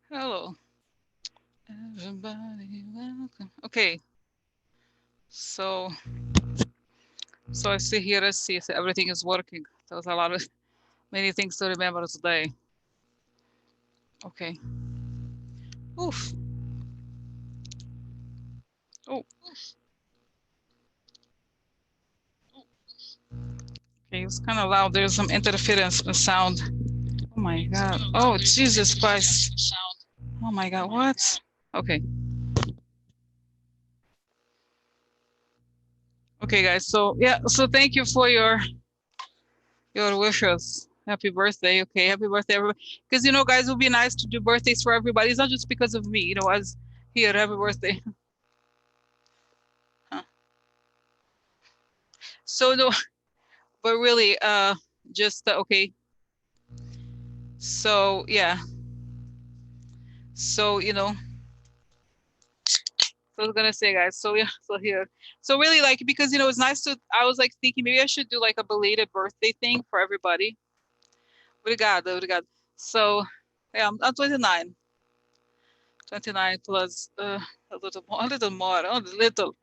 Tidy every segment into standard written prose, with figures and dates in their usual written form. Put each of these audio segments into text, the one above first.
Hello, everybody. Welcome. Okay, so I see here. Let's see if everything is working. There was a lot of many things to remember today. Okay. Oof. Oh. Okay. It's kind of loud. There's some interference with sound. Oh my God. Oh Jesus Christ. Oh my God. What? Okay. Okay, guys. So yeah. So thank you for your wishes. Happy birthday. Okay. Happy birthday, everybody. Because guys, it would be nice to do birthdays for everybody. It's not just because of me. As here, happy birthday. Huh. So no, but really, just okay. So yeah. So so I was gonna say, guys. So yeah. So here. So really, like, because it's nice to. I was like thinking maybe I should do like a belated birthday thing for everybody. Obrigada, obrigada. So yeah, I'm 29. 29 plus a little more, a little.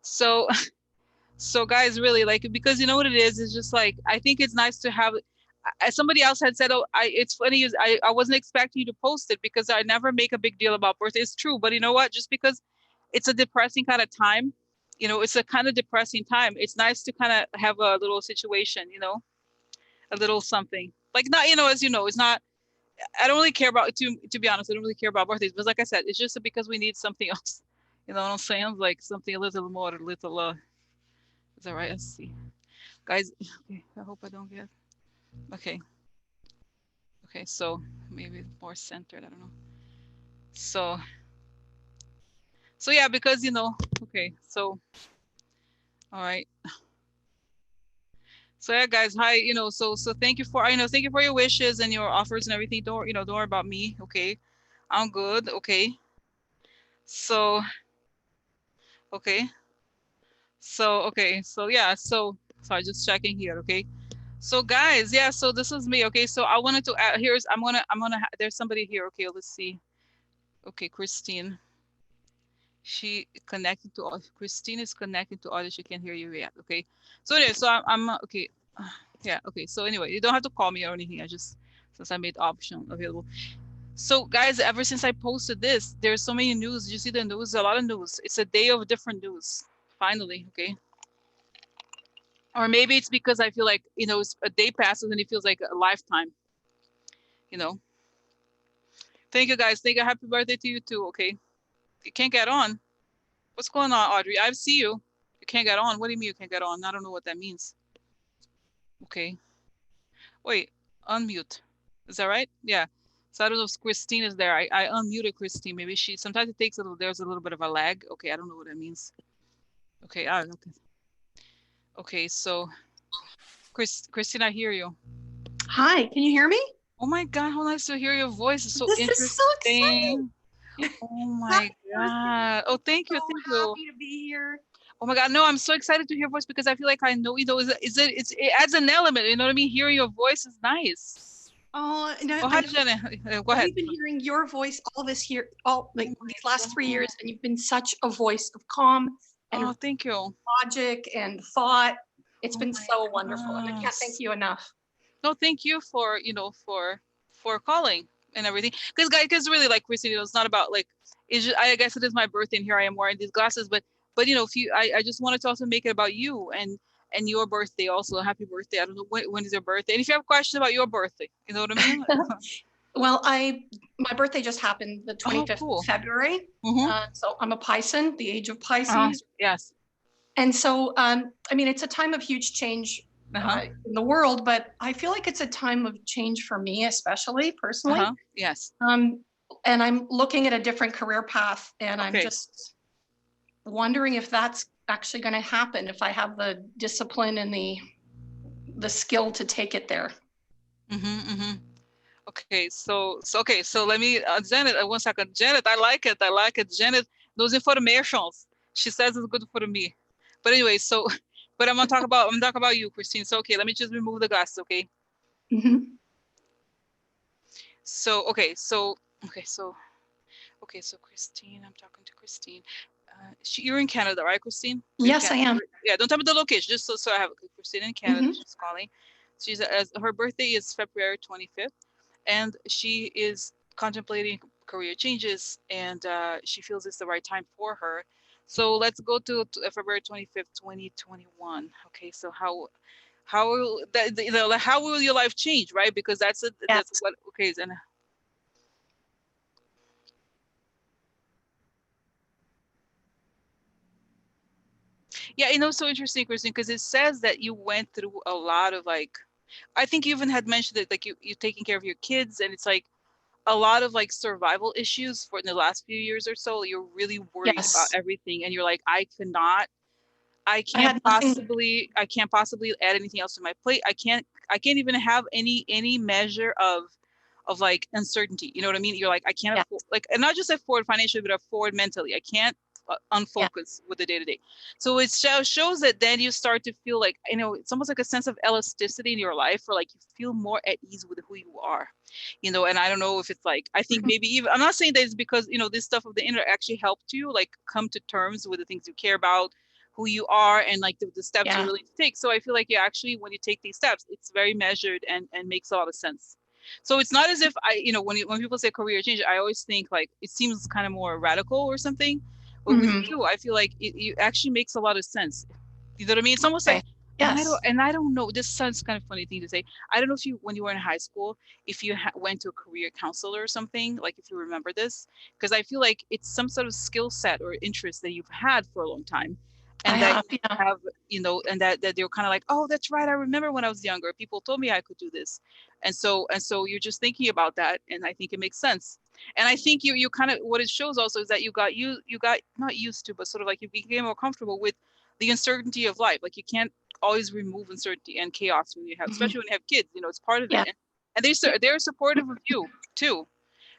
So so guys, really, like, because you know what it is, it's just like I think it's nice to have, as somebody else had said, oh, it's funny, is I wasn't expecting you to post it because I never make a big deal about birthday. It's true, but you know what, just because it's a depressing kind of time, it's a kind of depressing time, it's nice to kind of have a little situation, a little something, like, not, as it's not, I don't really care about, to be honest, I don't really care about birthdays, but like I said, it's just because we need something else, you know what I'm saying, like something a little more, a little is that right? Let's see, guys. Okay, I hope I don't get. Okay, okay, so maybe more centered, I don't know. So yeah, because okay, so all right, so yeah, guys, hi, so thank you for, thank you for your wishes and your offers and everything. Don't worry about me. Okay, I'm good. Okay, so okay, so yeah, so sorry, just checking here. Okay, so guys, yeah, so this is me. Okay, so I wanted to add, there's somebody here. Okay, let's see. Okay, Christine. Christine is connected to audio. She can't hear you yet. Okay. So anyway, so I'm okay. Yeah. Okay. So anyway, you don't have to call me or anything. I just, since I made option available. So guys, ever since I posted this, there's so many news. You see the news, a lot of news. It's a day of different news. Finally. Okay. Or maybe it's because I feel like, a day passes and it feels like a lifetime, you know. Thank you guys. Thank you. Happy birthday to you too. Okay. You can't get on. What's going on, Audrey? I see you. You can't get on. What do you mean you can't get on? I don't know what that means. Okay. Wait, unmute. Is that right? Yeah. So I don't know if Christine is there. I unmuted Christine. Maybe sometimes it takes there's a little bit of a lag. Okay, I don't know what that means. Okay, okay. Okay, so Christine, I hear you. Hi, can you hear me? Oh my God, how nice to hear your voice. It's so This is so exciting. interesting. Oh my Happy birthday. God. Oh, thank So you, thank you. happy to be here. Oh my God, no, I'm so excited to hear your voice because I feel like I know, it adds an element, you know what I mean? Hearing your voice is nice. Oh, and Oh, I hi, know Jenny. Go ahead. we've been hearing your voice all this year, all like Oh these my last 3 years, God. and you've been such a voice of calm Oh, and thank you. logic and thought. It's Oh been my so wonderful, and I can't thank gosh. you enough. No, thank you for, for calling and everything. Because guys, because really, like Christine, it's not about like, I guess it is my birthday and here I am wearing these glasses, but if I just wanted to also make it about you and your birthday also. Happy birthday. I don't know when is your birthday. And if you have questions about your birthday, you know what I mean? Well, my birthday just happened the Oh, 25th of cool. February. Mm-hmm. So I'm a Pisces, the age of Uh-huh. Pisces. Yes. And so, I mean, it's a time of huge change Uh-huh. in the world, but I feel like it's a time of change for me, especially personally. Uh-huh. Yes. Um, and I'm looking at a different career path, and I'm Okay. just wondering if that's actually going to happen, if I have the discipline and the skill to take it there. Mm-hmm. Mm-hmm. Okay, okay, so let me, Janet, 1 second. Janet, I like it. I like it. Janet, those informations. She says it's good for me. But anyway, so, but I'm talking about you, Christine. So okay, let me just remove the glasses. Okay. Mm-hmm. So okay, so Okay, so Christine, I'm talking to Christine. You're in Canada, right, Christine? You're in Yes, I Canada. am. Yeah, don't tell me the location, just so I have Christine in Canada. Hmm. She's calling. She's her birthday is February 25th, and she is contemplating career changes, and she feels it's the right time for her. So let's go to February 25th, 2021. Okay, so how will that, like, how will your life change, right? Because that's Yes. what, okay, and yeah, so interesting, Christine, because it says that you went through a lot of, like, I think you even had mentioned that, like, you taking care of your kids, and it's like a lot of like survival issues for the last few years or so. You're really worried about Yes. everything, and you're like, I I can't had nothing. possibly, add anything else to my plate. I can't even have any measure of like uncertainty. You know what I mean? You're like, I can't Yeah. afford, like, and not just afford financially, but afford mentally. I can't Yeah. unfocus with the day to day. So it shows that then you start to feel like, it's almost like a sense of elasticity in your life, or like you feel more at ease with who you are. And I don't know if it's like, I think Mhm. maybe even, I'm not saying that it's because, this stuff of the internet actually helped you like come to terms with the things you care about, who you are, and like the steps you're Yeah. willing to take. So I feel like, yeah, actually when you take these steps, it's very measured and makes a lot of sense. So it's not as if when people say career change, I always think like it seems kind of more radical or something. But with Hmm. you, I feel like it actually makes a lot of sense. You know what I mean? It's almost like, Okay. Yes. and I don't know. This sounds kind of funny thing to say. I don't know if you, when you were in high school, if you went to a career counselor or something, like if you remember this, because I feel like it's some sort of skill set or interest that you've had for a long time, I and that have. you Yeah. have, and that they're kind of like, oh, that's right. I remember when I was younger, people told me I could do this, and so you're just thinking about that, and I think it makes sense. And I think you kind of, what it shows also is that you got not used to, but sort of like you became more comfortable with the uncertainty of life. Like you can't always remove uncertainty and chaos when you have, Hmm. especially when you have kids. It's part of it, Yeah. and they're supportive of you too.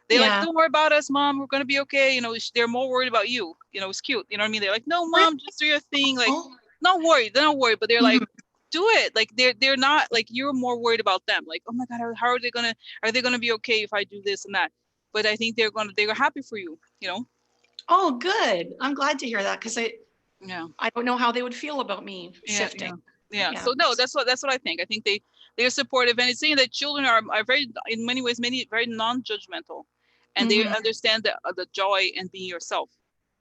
They're like, Yeah. don't worry about us, mom. We're gonna be okay. They're more worried about you. It's cute. You know what I mean? They're like, no, Really? mom, just do your thing. Like, Oh. not worried. They're not worried, but they're Hmm. like, do it. Like they're not like, you're more worried about them. Like, oh my god, how are they gonna be okay if I do this and that? But I think they're happy for you. Oh, good. I'm glad to hear that because Yeah. I don't know how they would feel about me Yeah, shifting. yeah, yeah. Yeah. So no, that's what I think. I think they're supportive, and it's saying that children are very, in many ways, very non-judgmental, and they Hmm. understand the joy and being yourself.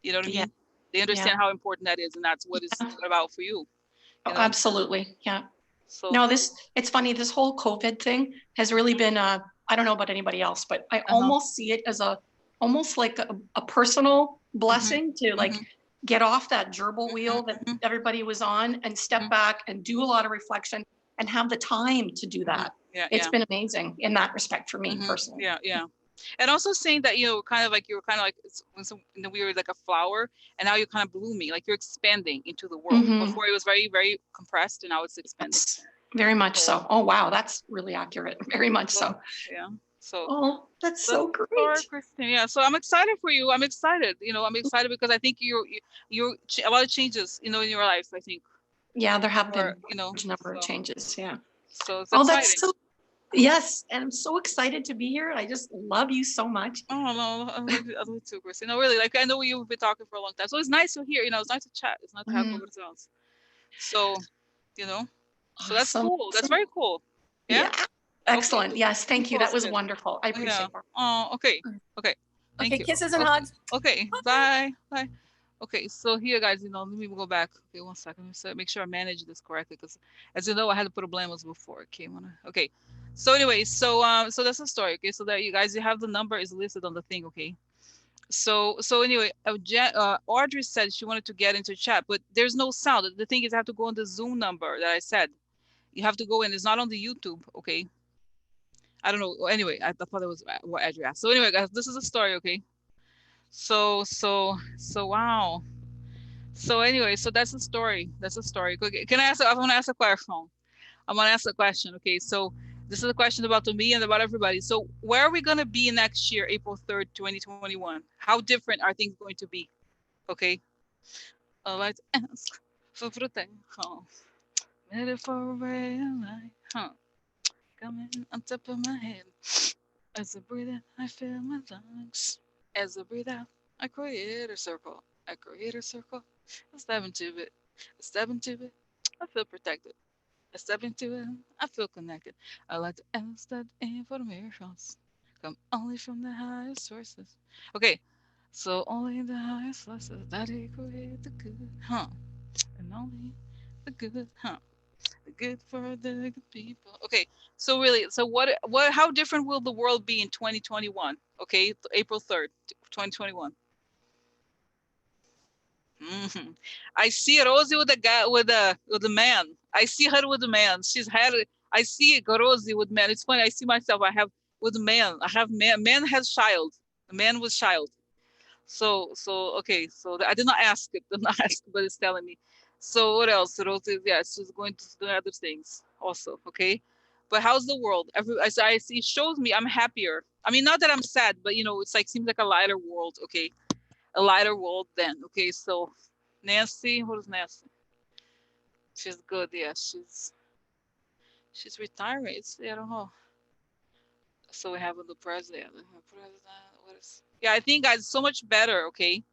You know what I Yeah. mean? They Yeah. understand how important that is, and that's what it's Yeah. about for you. Oh, You know. absolutely. Yeah. So. No, it's funny. This whole COVID thing has really been, I don't know about anybody else, but I Uh-huh. almost see it as almost like a personal Mhm. blessing to like Mhm. get off that gerbil Mhm. wheel that Mhm. everybody was on and step Mhm. back and do a lot of reflection and have the time to do Mhm. that. Yeah, It's yeah. been amazing in that respect for me Mhm. personally. Yeah, yeah. And also saying that, kind of like you were kind of like, we were like a flower, and now you're kind of blooming, like you're expanding into the world. Hmm. Before it was very, very compressed, and now it's expanding. Yes, very much So, so. Oh, wow. That's really accurate. Very much so so. yeah. So Oh, that's that's so the story, great. Christine. Yeah. So I'm excited for you. I'm excited. I'm excited because I think a lot of changes, in your life. I think, Yeah, there have or been a huge number of so changes. Yeah. it's Oh, that's exciting. so, yes. And I'm so excited to be here. I just love you so much. Oh no, I love you too, Christine. No, really, like I know you've been talking for a long time, so it's nice to hear. It's nice to chat. It's nice to have Mm, conversations. So, you know, so that's awesome. cool. That's Awesome. very cool. Yeah. Yeah. Okay. Excellent. Yes. Keep me Thank you. That was posted. wonderful. I Yeah. appreciate that. Oh, okay. Okay. Thank Okay. you. Kisses and Okay. hugs. Okay. Bye. Bye. Okay. So here, guys, let me go back. Okay, one second. Let me make sure I manage this correctly, because, as you know, I had to put a blamos before. Okay. Okay. So anyway, so that's the story. Okay. So that you have the number is listed on the thing. Okay. So anyway, Audrey said she wanted to get into chat, but there's no sound. The thing is, I have to go on the Zoom number that I said. You have to go in. It's not on the YouTube. Okay. I don't know. Well, anyway, I thought it was what Audrey asked. So anyway, guys, this is a story. Okay. So wow. So anyway, so that's the story. That's the story. Okay, can I ask? I want to ask a question. I want to ask a question. Okay. So this is a question about me and about everybody. So where are we gonna be next year, April 3rd, 2021? How different are things going to be? Okay. Let's ask for protection. Ready for a ray of light, huh? Coming on top of my head. As I breathe in, I fill my lungs. As I breathe out, I create a circle. I create a circle. I step into it. I step into it. I feel protected. I step into it. I feel connected. I like to ask that informations come only from the highest sources. Okay, so only the highest sources that he create the good, huh? And only the good, huh? The good for the good people. Okay, so really, so what? How different will the world be in 2021? Okay, April 3rd, 2021. Hmm. I see Rosie with a guy with a man. I see her with a man. She's had. I see Rosie with man. It's funny. I see myself. I have with a man. I have man. Man has child. A man with child. So okay. So I did not ask it. Did not ask, but it's telling me. So what else? Rosie, yeah, she's going to do other things also. Okay. But how's the world? I see, it shows me I'm happier. I mean, not that I'm sad, but it's like seems like a lighter world. Okay, a lighter world then. Okay, so Nancy, what is Nancy? She's good, yeah. She's retiring. I don't know. So we have the president. What is? Yeah, I think guys, so much better. Okay,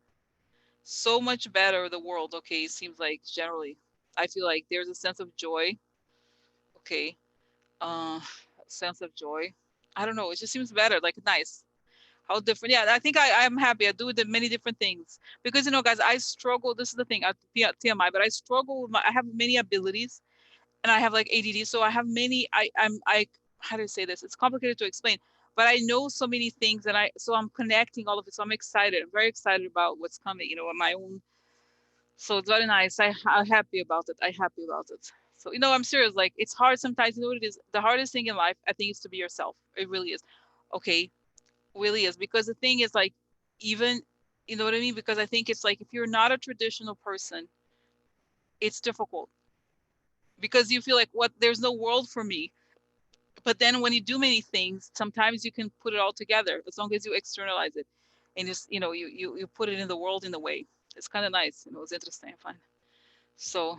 so much better. The world. Okay, it seems like generally, I feel like there's a sense of joy. Okay, uh, sense of joy. I don't know. It just seems better. Like nice. How different? Yeah, I think I'm happy. I do the many different things because guys, I struggle. This is the thing. TMI, but I struggle with I have many abilities, and I have like ADD. So I have many. I how do I say this? It's complicated to explain, but I know so many things, and I'm connecting all of it. So I'm excited. I'm very excited about what's coming. On my own. So it's very nice. I'm happy about it. I'm happy about it. So I'm serious. Like it's hard sometimes. You know what it is? The hardest thing in life, I think, is to be yourself. It really is. Okay, really is, because the thing is like, even, you know what I mean, because I think it's like if you're not a traditional person, it's difficult because you feel like, what, there's no world for me. But then when you do many things, sometimes you can put it all together as long as you externalize it, and just you put it in the world in a way. It's kind of nice. It's interesting, I find. So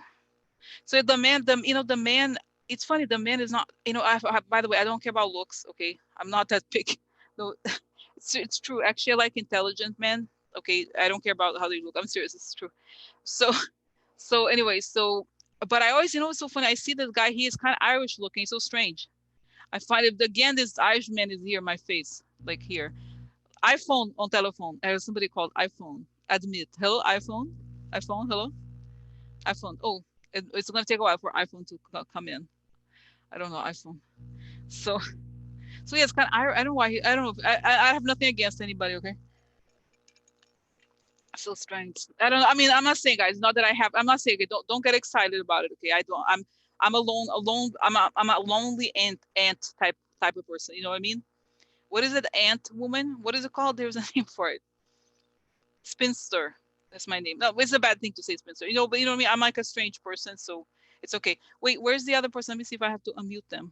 so the man, it's funny, the man is not, by the way, I don't care about looks. Okay, I'm not that picky. No, it's true. Actually, I like intelligent men. Okay, I don't care about how they look. I'm serious. It's true. So so anyway, but I always, it's so funny. I see this guy. He is kind of Irish looking. So strange. I find it again. This Irish man is here, my face, like here. iPhone on telephone. There's somebody called iPhone. Admit. Hello, iPhone. iPhone. Hello, iPhone. Oh, it's gonna take a while for iPhone to come in. I don't know iPhone. So yeah, it's kind of, I don't know why I don't know. I have nothing against anybody. Okay, so strange. I don't know. I mean, I'm not saying, guys, not that I have. I'm not saying, okay, don't get excited about it. Okay, I don't. I'm alone. I'm a lonely ant type of person. You know what I mean? What is it? Ant woman? What is it called? There's a name for it. Spinster. That's my name. No, it's a bad thing to say, spinster. But you know what I mean. I'm like a strange person, so it's okay. Wait, where's the other person? Let me see if I have to unmute them.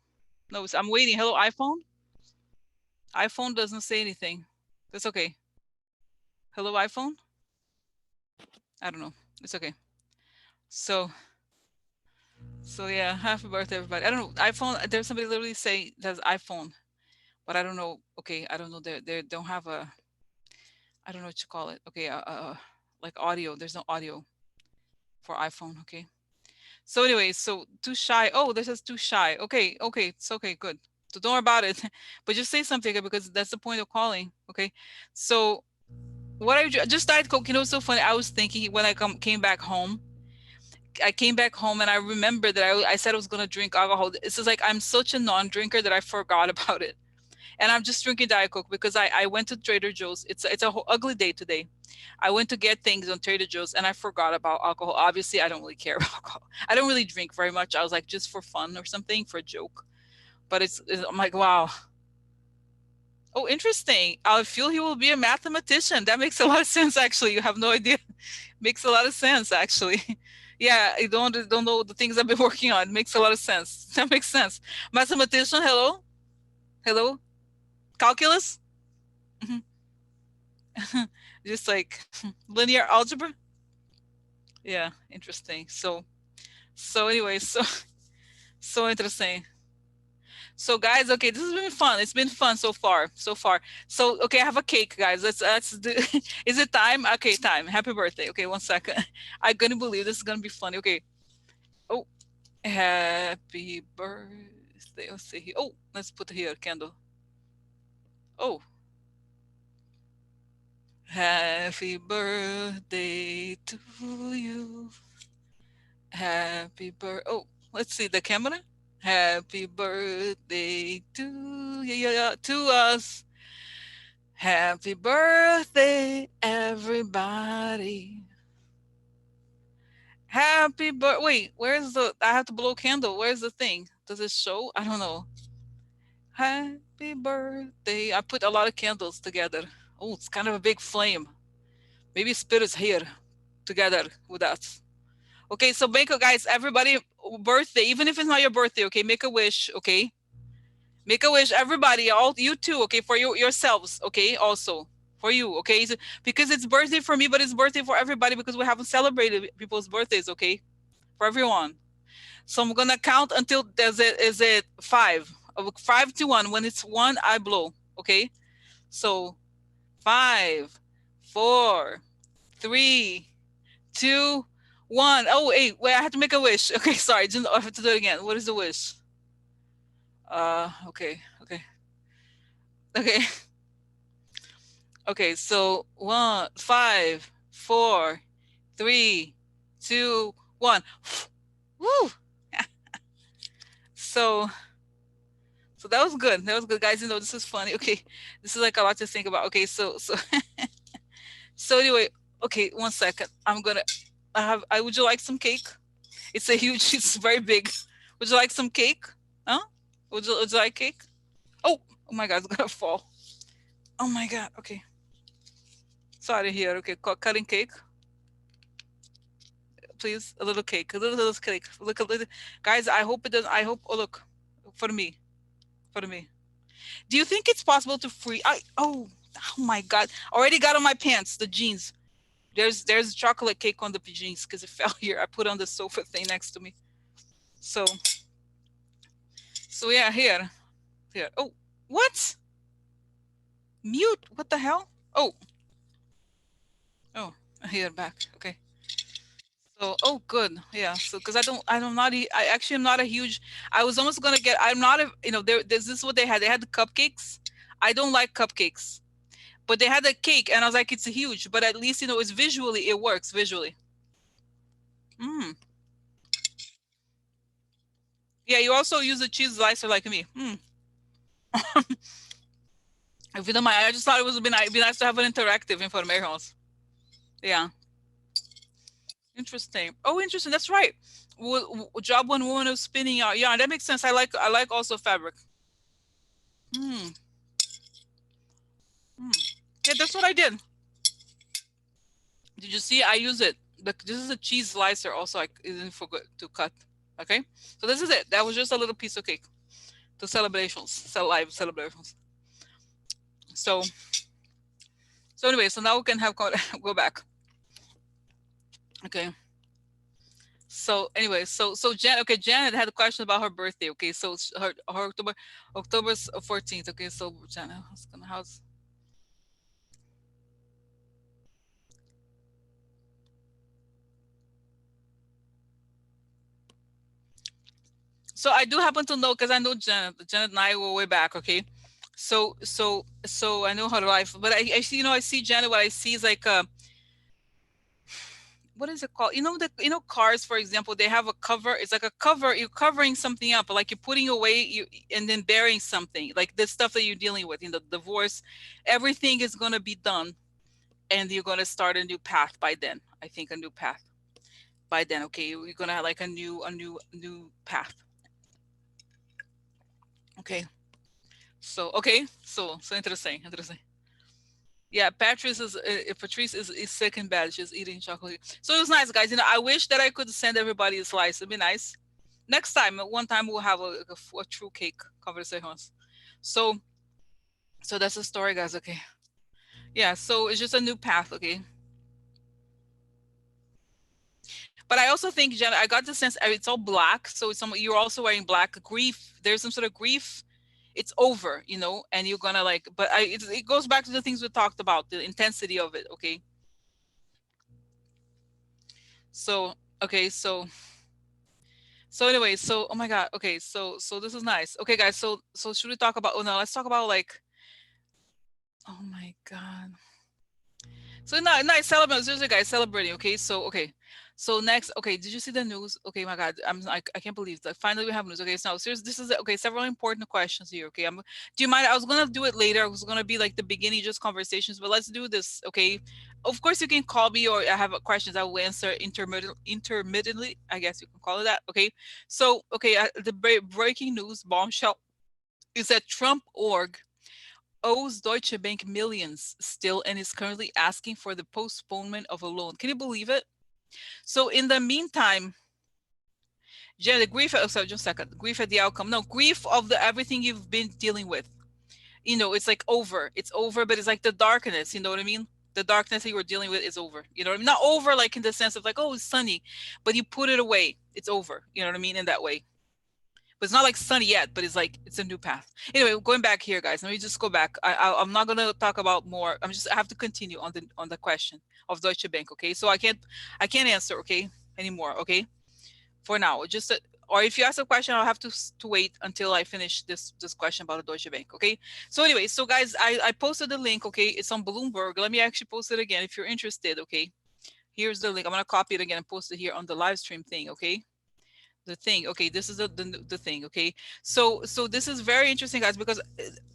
No, I'm waiting. Hello, iPhone. iPhone doesn't say anything. That's okay. Hello, iPhone. I don't know. It's okay. So yeah, happy birthday, everybody. I don't know. iPhone. There's somebody literally say that's iPhone, but I don't know. Okay, I don't know. They don't have a. I don't know what you call it. Okay, like audio. There's no audio for iPhone. Okay. So anyway, so too shy. Oh, this is too shy. Okay, okay, it's okay, good. So don't worry about it, but just say something, okay, because that's the point of calling. Okay. So what just diet coke. It's so funny. I was thinking when I came back home. I came back home and I remember that I said I was gonna drink alcohol. It's just like I'm such a non-drinker that I forgot about it, and I'm just drinking Diet Coke because I went to Trader Joe's. It's a ugly day today. I went to get things on Trader Joe's and I forgot about alcohol. Obviously, I don't really care about alcohol. I don't really drink very much. I was like, just for fun or something, for a joke. But I'm like, wow. Oh, interesting. I feel he will be a mathematician. That makes a lot of sense, actually. You have no idea. Makes a lot of sense, actually. Yeah, I don't know the things I've been working on. It makes a lot of sense. That makes sense. Mathematician, hello? Hello? Calculus? Mhm. Just like linear algebra? Yeah, interesting. So anyway, so interesting. So guys, okay, this has been fun. It's been fun so far, so far. So okay, I have a cake, guys. Let's do. Is it time? Okay, time. Happy birthday. Okay, 1 second. I couldn't believe this is gonna be funny. Okay. Oh, happy birthday. Let's see here. Oh, let's put here candle. Oh, happy birthday to you. Happy birth. Oh, let's see the camera. Happy birthday to to us. Happy birthday, everybody. Happy birth. Wait, where's the? I have to blow a candle. Where's the thing? Does it show? I don't know. Happy birthday. I put a lot of candles together. Oh, it's kind of a big flame. Maybe spirit's here together with us. Okay, so make a guys, everybody birthday, even if it's not your birthday, okay, make a wish, okay? Make a wish, everybody, all you too, okay, for yourselves, okay, also for you, okay? Because it's birthday for me, but it's birthday for everybody because we haven't celebrated people's birthdays, okay? For everyone. So I'm gonna count until is it five? 5 to 1. When it's one, I blow, okay? So 5, 4, 3, 2, 1. Oh wait, I have to make a wish. Okay, sorry, I have to do it again. What is the wish? Okay, okay, okay, okay. So 1, 5, 4, 3, 2, 1. Woo! So, so that was good. That was good, guys. You know, this is funny. Okay, this is like a lot to think about. Okay, so, so anyway, okay. 1 second. I'm gonna. I have. I would you like some cake? It's a huge. It's very big. Would you like some cake? Huh? Would you like cake? Oh, oh my God, it's gonna fall. Oh my God. Okay. Sorry here. Okay, cutting cake, please. A little cake. A little cake. Look a little. Guys, I hope it does. I hope. Oh look, for me. For me. Do you think it's possible to free? Oh my God. Already got on my pants. The jeans. There's chocolate cake on the jeans because it fell here. I put on the sofa thing next to me. So yeah, here. Here. Oh, what? Mute? What the hell? Oh, oh, here back. Okay. So, oh, good. Yeah. So, because I'm not, I actually am not a huge, I was almost going to get, I'm not a, this is what they had. They had the cupcakes. I don't like cupcakes, but they had the cake and I was like, it's huge, but at least, it's visually, it works visually. Mm. Yeah. You also use a cheese slicer like me. Mm. If you don't mind, I just thought it would be nice to have an interactive information. Yeah. Interesting. Oh, interesting. That's right. Job one woman is spinning out. Yeah, that makes sense. I like also fabric. Hmm. Hmm. Yeah, that's what I did. Did you see? I use it. This is a cheese slicer. Also, I didn't forget to cut. Okay, so this is it. That was just a little piece of cake to celebrations, live celebrations. So, anyway, so now we can have go back. Okay. So anyway, okay, Janet had a question about her birthday. Okay, so her October 14th. Okay, so Janet, how's so I do happen to know because I know Janet. Janet and I were way back. Okay, so I know her life, but I see I see Janet. What I see is like what is it called? Cars, for example, they have a cover. It's like a cover. You're covering something up, like you're putting away and then burying something, like the stuff that you're dealing with in the divorce. Everything is gonna be done, and you're gonna start a new path by then. I think a new path by then. Okay, you're gonna have like a new path. Okay, so okay, so interesting, interesting. Yeah, Patrice is sick in bed. She's eating chocolate. So it was nice, guys. I wish that I could send everybody a slice. It'd be nice. Next time, one time we'll have a true cake conversations. So that's the story, guys. Okay. Yeah. So it's just a new path. Okay. But I also think, Jenna, I got the sense it's all black. So you're also wearing black. Grief. There's some sort of grief it's over, and you're gonna like, but it goes back to the things we talked about, the intensity of it. Okay. So, okay. So anyway, so, oh my God. Okay. So this is nice. Okay, guys. So should we talk about, oh no, let's talk about like, oh my God. So nice celebrating. Seriously, guys, celebrating. Okay, so okay, so next, okay, did you see the news? Okay, my God, I can't believe that finally we have news. Okay, so seriously, this is okay. Several important questions here. Okay, do you mind? I was gonna do it later. I was gonna be like the beginning, just conversations, but let's do this. Okay, of course you can call me or I have questions. I will answer intermittently. I guess you can call it that. Okay, so okay, the breaking news bombshell is that Trump org owes Deutsche Bank millions still and is currently asking for the postponement of a loan. Can you believe it? So in the meantime, Jen, the grief, oh, sorry, just a second, grief at the outcome. No, grief of the everything you've been dealing with. It's like over. It's over, but it's like the darkness, you know what I mean? The darkness that you were dealing with is over. You know what I mean? Not over like in the sense of like, oh, it's sunny, but you put it away. It's over. You know what I mean? In that way. But it's not like sunny yet, but it's like it's a new path. Anyway, going back here, guys. Let me just go back. I'm not gonna talk about more. I have to continue on the question of Deutsche Bank. Okay, so I can't answer. Okay, anymore. Okay, for now, just or if you ask a question, I'll have to wait until I finish this question about the Deutsche Bank. Okay. So anyway, so guys, I posted the link. Okay, it's on Bloomberg. Let me actually post it again if you're interested. Okay, here's the link. I'm gonna copy it again and post it here on the live stream thing. Okay, the thing. Okay, this is the thing. Okay, so this is very interesting, guys, because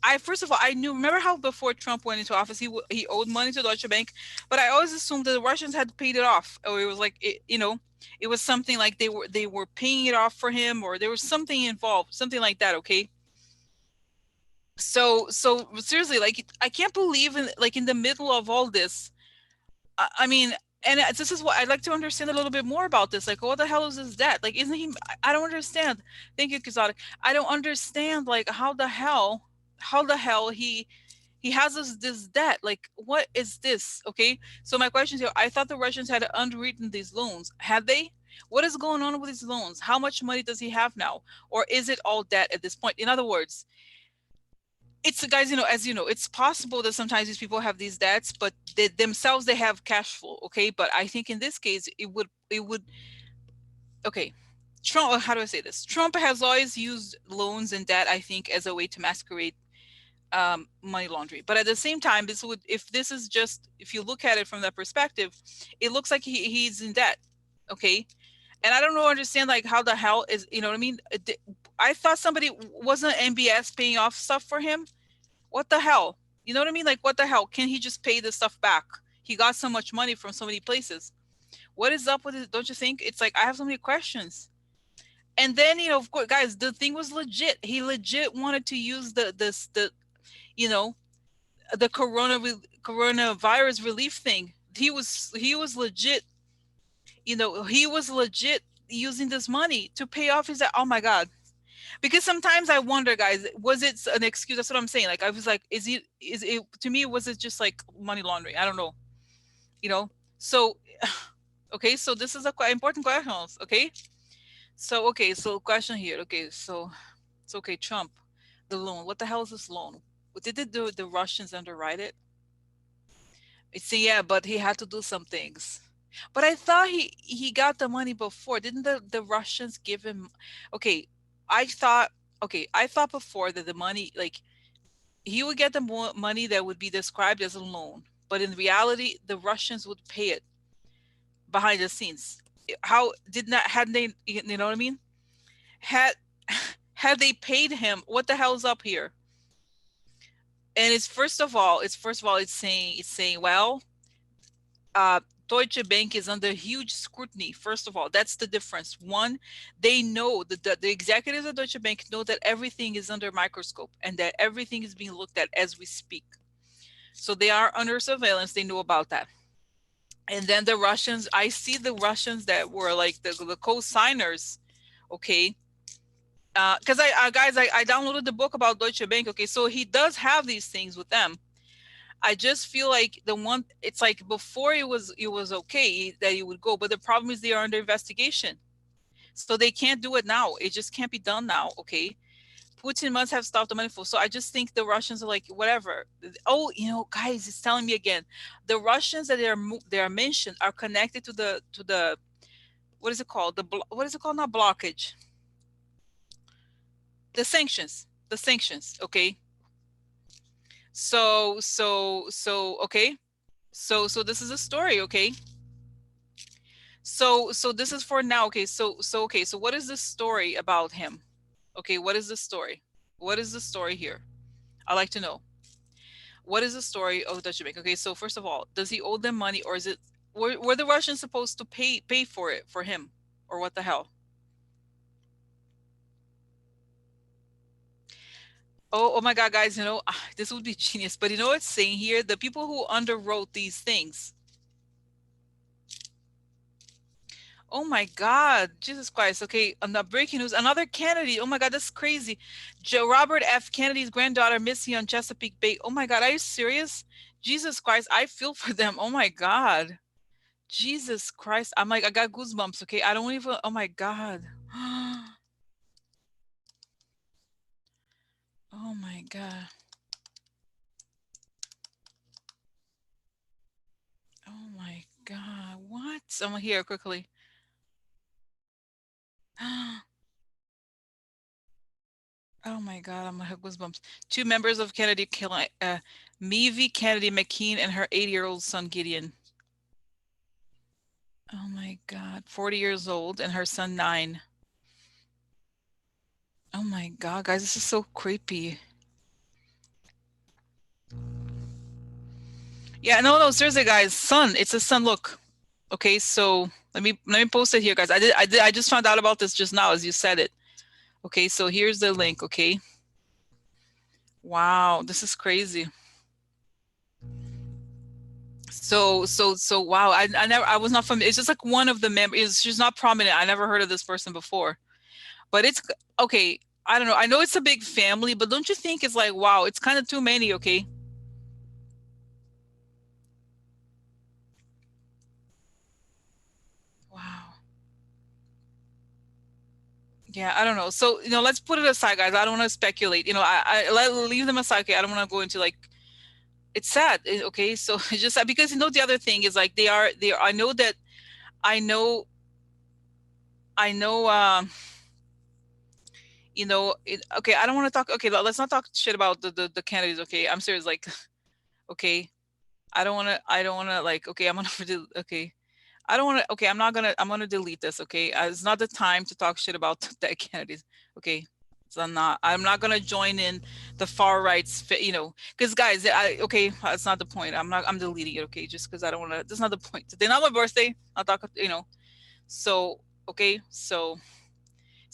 I first of all I knew, remember how before Trump went into office he owed money to Deutsche Bank, but I always assumed that the Russians had paid it off, or it was like it was something like they were paying it off for him, or there was something involved, something like that. Okay, so seriously, like I can't believe in the middle of all this. I mean, and this is what I'd like to understand a little bit more about this. Like, what the hell is this debt? Like, isn't he? I don't understand. Thank you, Kizada. I don't understand. Like, how the hell he has this debt? Like, what is this? Okay. So my question is here: I thought the Russians had underwritten these loans. Had they? What is going on with these loans? How much money does he have now, or is it all debt at this point? In other words, it's guys, as you know, it's possible that sometimes these people have these debts, but they themselves they have cash flow. Okay, but I think in this case it would okay. Trump, how do I say this? Trump has always used loans and debt, I think, as a way to masquerade money laundering. But at the same time, if you look at it from that perspective, it looks like he's in debt. Okay, and I don't know, understand like how the hell is, you know what I mean? I thought somebody wasn't MBS paying off stuff for him. What the hell? You know what I mean? Like, what the hell? Can he just pay this stuff back? He got so much money from so many places. What is up with it? Don't you think? It's like I have so many questions. And then, of course, guys, the thing was legit. He legit wanted to use you know, the coronavirus relief thing. He was legit. He was legit using this money to pay off his. Oh my God. Because sometimes I wonder, guys, was it an excuse? That's what I'm saying. Like, I was like, is it, to me, was it just like money laundering? I don't know, so, okay, so this is a quite important question. Okay. So, okay. So question here. Okay. So it's okay. Trump, the loan, what the hell is this loan? Did the Russians underwrite it? It's, yeah, but he had to do some things. But I thought he got the money before. Didn't the Russians give him? Okay, I thought I thought before that the money, like, he would get the money that would be described as a loan, but in reality, the Russians would pay it behind the scenes. How did not had they, you know what I mean? Had had they paid him, what the hell's up here? And it's saying, well, Deutsche Bank is under huge scrutiny. First of all, that's the difference. One, they know that the executives of Deutsche Bank know that everything is under microscope and that everything is being looked at as we speak. So they are under surveillance. They know about that. And then the Russians, I see the Russians that were like the co-signers, okay? Because I downloaded the book about Deutsche Bank. Okay, so he does have these things with them. I just feel like it's like before it was okay that he would go, but the problem is they are under investigation. So they can't do it now. It just can't be done now. Okay. Putin must have stopped the money flow. So I just think the Russians are like, whatever. Oh, guys, it's telling me again. The Russians that they are mentioned are connected to the what is it called? What is it called? Not blockage. The sanctions. The sanctions. Okay. Okay. So this is a story. Okay. So this is for now. Okay. Okay. So what is the story about him? Okay. What is the story? What is the story here? I like to know. What is the story of Deutsche Bank? Okay, so first of all, does he owe them money, or is it were the Russians supposed to pay for it for him, or what the hell? Oh my God, guys, this would be genius. But you know what's saying here? The people who underwrote these things. Oh my God, Jesus Christ. Okay, on the breaking news, another Kennedy. Oh my God, that's crazy. Robert F. Kennedy's granddaughter missing on Chesapeake Bay. Oh my God, are you serious? Jesus Christ, I feel for them. Oh my God. Jesus Christ. I'm like, I got goosebumps. Okay. I don't even, oh my God. Oh my God. Oh my God. What? I'm here quickly. Oh my God. I'm gonna have goosebumps. Two members of Kennedy killing, Meavy Kennedy McKean and her 80-year-old son Gideon. Oh my God. 40 years old and her son 9. Oh my God, guys. This is so creepy. Yeah, no, seriously, guys. Son, it's a son. Look. Okay, so let me post it here, guys. I just found out about this just now as you said it. Okay, so here's the link. Okay, wow, this is crazy. So wow, I was not familiar. It's just like one of the members. She's not prominent. I never heard of this person before, but it's okay. I don't know. I know it's a big family, but don't you think it's like wow, it's kind of too many. Okay, wow. Yeah, I don't know. So, let's put it aside, guys. I don't want to speculate. Leave them aside. Okay, I don't want to go into like it's sad. Okay, so it's just sad because the other thing is like they are. I know I know okay, I don't want to talk. Okay, let's not talk shit about the candidates. Okay, I'm serious. Like, okay, I don't want to like. Okay, I'm gonna okay. I don't want to. Okay, I'm gonna delete this. Okay, it's not the time to talk shit about the candidates. Okay, so I'm not gonna join in the far rights. Because guys, okay, that's not the point. I'm deleting it. Okay, just because I don't want to. That's not the point. Today not my birthday. I'll talk. So okay, so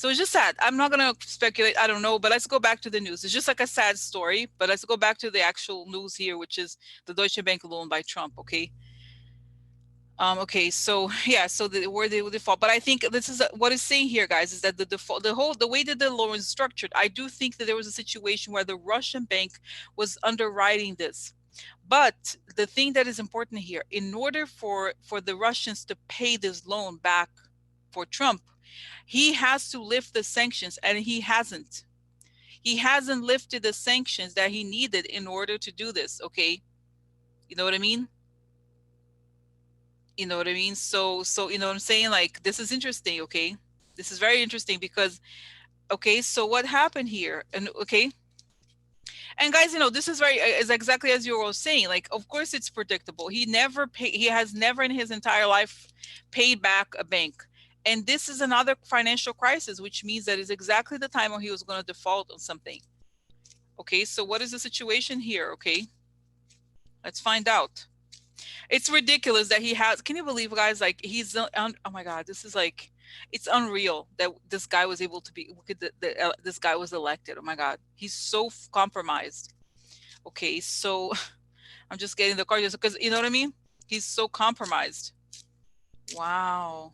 it's just sad. I'm not gonna speculate. I don't know, but let's go back to the news. It's just like a sad story, but let's go back to the actual news here, which is the Deutsche Bank loan by Trump. Okay. Okay, so yeah, so where they will default, but I think this is what it's saying here, guys, is that the default, the way that the loan is structured, I do think that there was a situation where the Russian bank was underwriting this. But the thing that is important here, in order for the Russians to pay this loan back for Trump, he has to lift the sanctions, and he hasn't. He hasn't lifted the sanctions that he needed in order to do this. Okay, you know what I mean? You know what I mean? So you know what I'm saying? Like, this is interesting. Okay, this is very interesting because okay, so what happened here? And okay, and guys, this is exactly as you were saying. Like, of course, it's predictable. He has never in his entire life paid back a bank. And this is another financial crisis, which means that is exactly the time when he was going to default on something. Okay, so what is the situation here? Okay, let's find out. It's ridiculous that he has. Can you believe, guys? Like, oh my God, this is like, it's unreal that this guy was able to be. This guy was elected. Oh my God, he's so compromised. Okay, so I'm just getting the card just because you know what I mean. He's so compromised. Wow.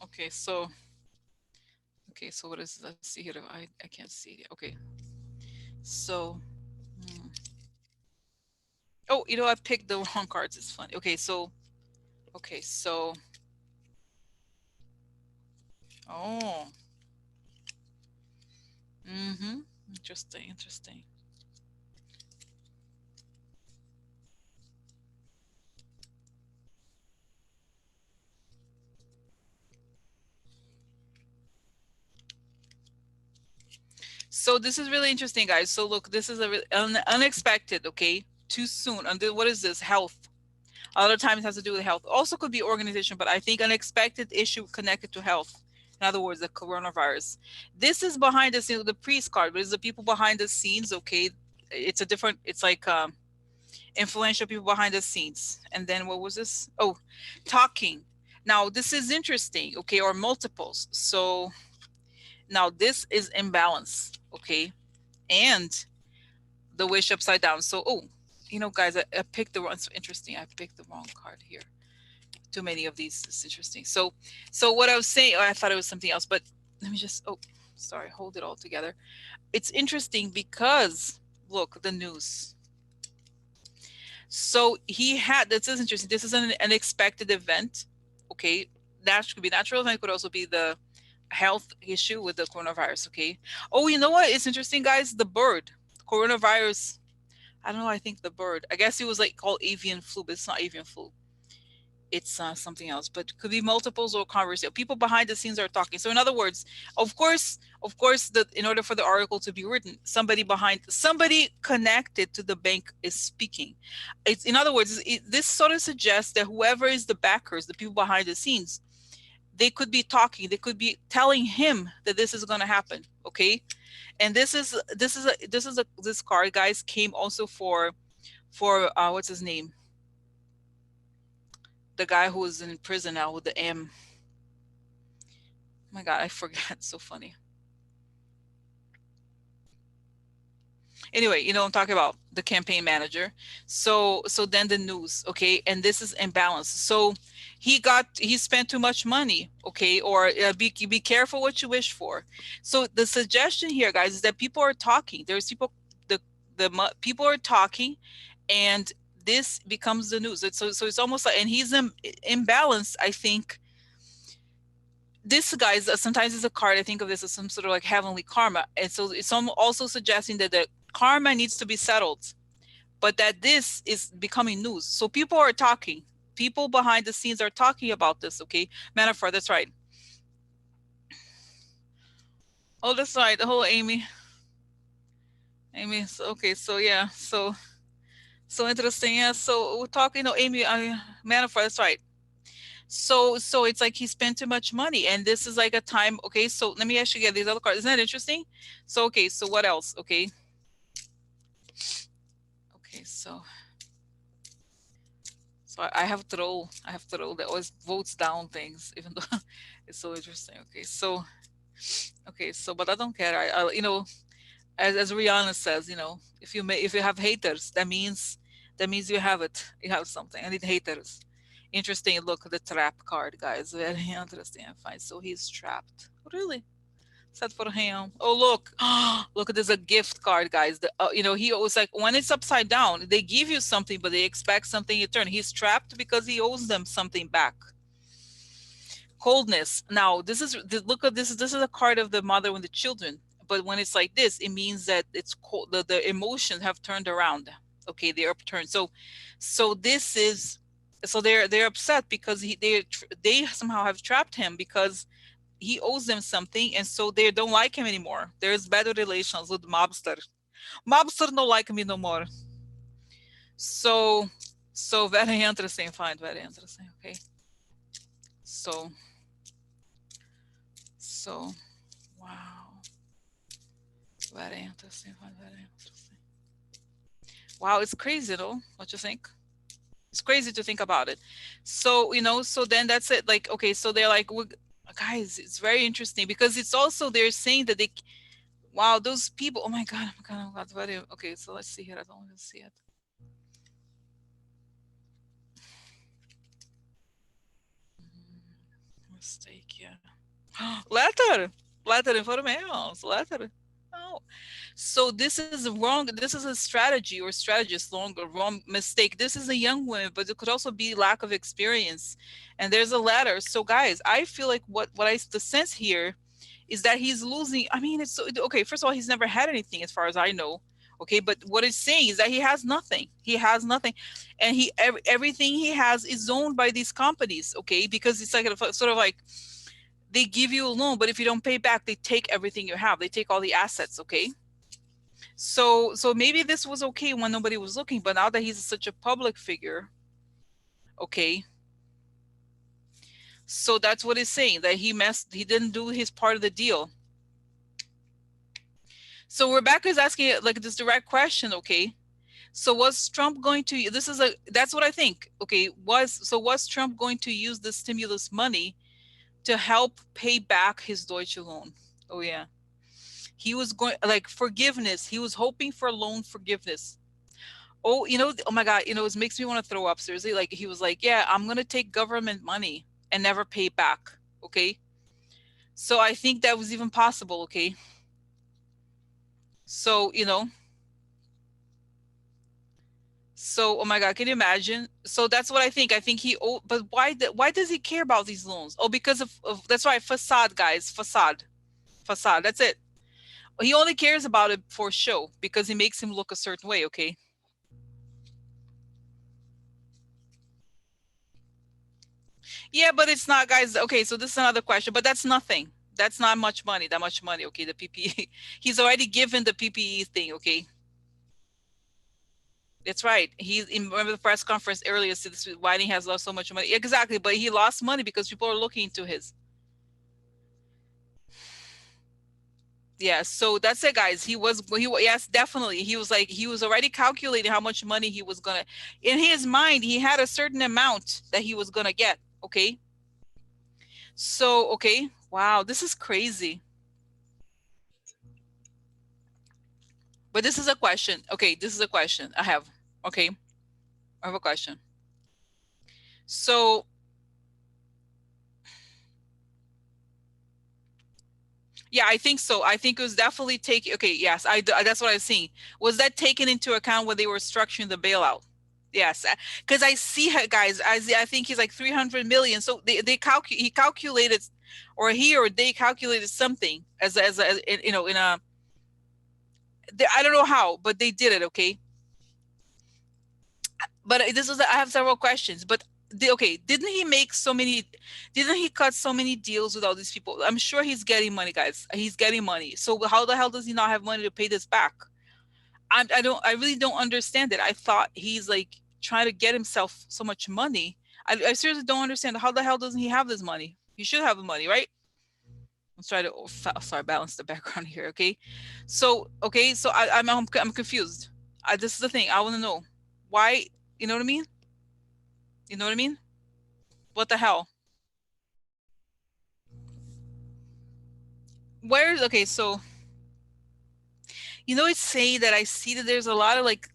Okay, so what is? Let's see here. I can't see it. Okay. So, hmm. Oh, I picked the wrong cards. It's funny. Okay, so, oh, mm-hmm. Interesting, interesting. So this is really interesting, guys. So look, this is a really unexpected. Okay, too soon. And what is this? Health. A lot of times it has to do with health. Also could be organization, but I think unexpected issue connected to health. In other words, the coronavirus. This is behind the scenes, the priest card, but it's the people behind the scenes. Okay, it's a different. It's like influential people behind the scenes. And then what was this? Oh, talking. Now this is interesting. Okay, or multiples. So now this is imbalance. Okay, and the wish upside down. So oh, guys, I picked the wrong. It's interesting. I picked the wrong card here. Too many of these. It's interesting. So what I was saying, oh, I thought it was something else, but let me just. Oh, sorry. Hold it all together. It's interesting because look, the news. So he had. This is interesting. This is an unexpected event. Okay, that could be natural event. Could also be the health issue with the coronavirus. Okay. Oh, you know what? It's interesting, guys. The bird, coronavirus. I don't know. I think the bird. I guess it was like called avian flu, but it's not avian flu. It's something else, but could be multiples or conversation. People behind the scenes are talking. So in other words, of course, in order for the article to be written, somebody connected to the bank is speaking. It's in other words, this sort of suggests that whoever is the backers, the people behind the scenes, they could be talking. They could be telling him that this is going to happen. Okay, and this card, guys, came also for what's his name, the guy who is in prison now with the M. Oh my God, I forget. So funny. Anyway, I'm talking about the campaign manager. So then the news, okay, and this is imbalance. So he spent too much money, okay, or be careful what you wish for. So the suggestion here, guys, is that people are talking. There's people, people are talking, and this becomes the news. So it's almost like, and he's imbalanced. I think this guy's sometimes is a card. I think of this as some sort of like heavenly karma, and so it's also suggesting that the karma needs to be settled, but that this is becoming news. So people are talking. People behind the scenes are talking about this. Okay, metaphor. That's right. Oh, that's right. The whole Amy. Amy. So, okay. So yeah. So interesting. Yeah. So we're talking. No, Amy. Metaphor. That's right. So it's like he spent too much money, and this is like a time. Okay, so let me actually get these other cards. Isn't that interesting? So okay, so what else? Okay, so I have troll that always votes down things, even though it's so interesting. Okay, so but I don't care. As Rihanna says, if you have haters, that means you have something. I need haters. Interesting. Look, the trap card, guys. Very interesting. I find so he's trapped. Really? Sad for him. Oh, look. Look, there's a gift card, guys. He was like, when it's upside down, they give you something, but they expect something in return. He's trapped because he owes them something back. Coldness. Now, look at this. This is a card of the mother and the children. But when it's like this, it means that it's cold. The emotions have turned around. Okay, they're upturned. So this is. So they're upset because they somehow have trapped him because he owes them something, and so they don't like him anymore. There's better relations with mobster. Mobster don't like me no more. So so very interesting. Find very interesting. Okay. So so wow. Very interesting. Find very interesting. Wow, it's crazy though. What you think? It's crazy to think about it. So then that's it. Like, okay, so they're like, guys, it's very interesting because it's also they're saying that wow, those people, oh my God, oh my God, oh my God, very, okay, so let's see here. I don't even see it. Mistake, yeah. Letter, letter informations, letter. Oh, so this is wrong. This is a strategy or strategist wrong mistake. This is a young woman, but it could also be lack of experience. And there's a ladder. So guys, I feel like the sense here is that he's losing. I mean, it's so okay. First of all, he's never had anything as far as I know. Okay, but what it's saying is that he has nothing. He has nothing, and everything he has is owned by these companies. Okay, because it's like sort of like they give you a loan, but if you don't pay back, they take everything you have. They take all the assets. Okay, so maybe this was okay when nobody was looking, but now that he's such a public figure, okay. So that's what it's saying, that he didn't do his part of the deal. So Rebecca is asking like this direct question, okay. So was Trump going to that's what I think. Okay, was Trump going to use the stimulus money to help pay back his Deutsche loan? Oh yeah. He was going like forgiveness. He was hoping for loan forgiveness. Oh, oh my God, it makes me want to throw up. Seriously, like he was like, yeah, I'm gonna take government money and never pay back. Okay. So I think that was even possible. Okay. So, oh my God, can you imagine? So that's what I think. I think but why does he care about these loans? Oh, because of that's right, facade, guys, facade. That's it. He only cares about it for show because it makes him look a certain way. Okay. Yeah, but it's not, guys. Okay, so this is another question, but that's nothing. That's not much money. That much money. Okay, the PPE. He's already given the PPE thing. Okay, that's right. Remember the press conference earlier said this, why he has lost so much money. Exactly, but he lost money because people are looking into his. Yeah, so that's it, guys. Yes, definitely. He was already calculating how much money he was gonna. In his mind, he had a certain amount that he was gonna get. Okay, so okay, wow, this is crazy. But this is a question. Okay, this is a question I have. Okay, I have a question. So, yeah, I think so. I think it was definitely taken. Okay, yes, that's what I was seeing. Was that taken into account when they were structuring the bailout? Yes, because I see it, guys. I think he's like 300 million. So he calculated, or he or they calculated something in a, I don't know how, but they did it. Okay, but I have several questions. But okay, didn't he cut so many deals with all these people? I'm sure he's getting money, guys. He's getting money. So how the hell does he not have money to pay this back? I really don't understand it. I thought he's like trying to get himself so much money. I seriously don't understand. How the hell doesn't he have this money? He should have the money, right? Let's try to sorry, balance the background here. Okay, so I'm confused. This is the thing I want to know. Why? You know what I mean? You know what I mean? What the hell? Where's okay? So it's saying that I see that there's a lot of like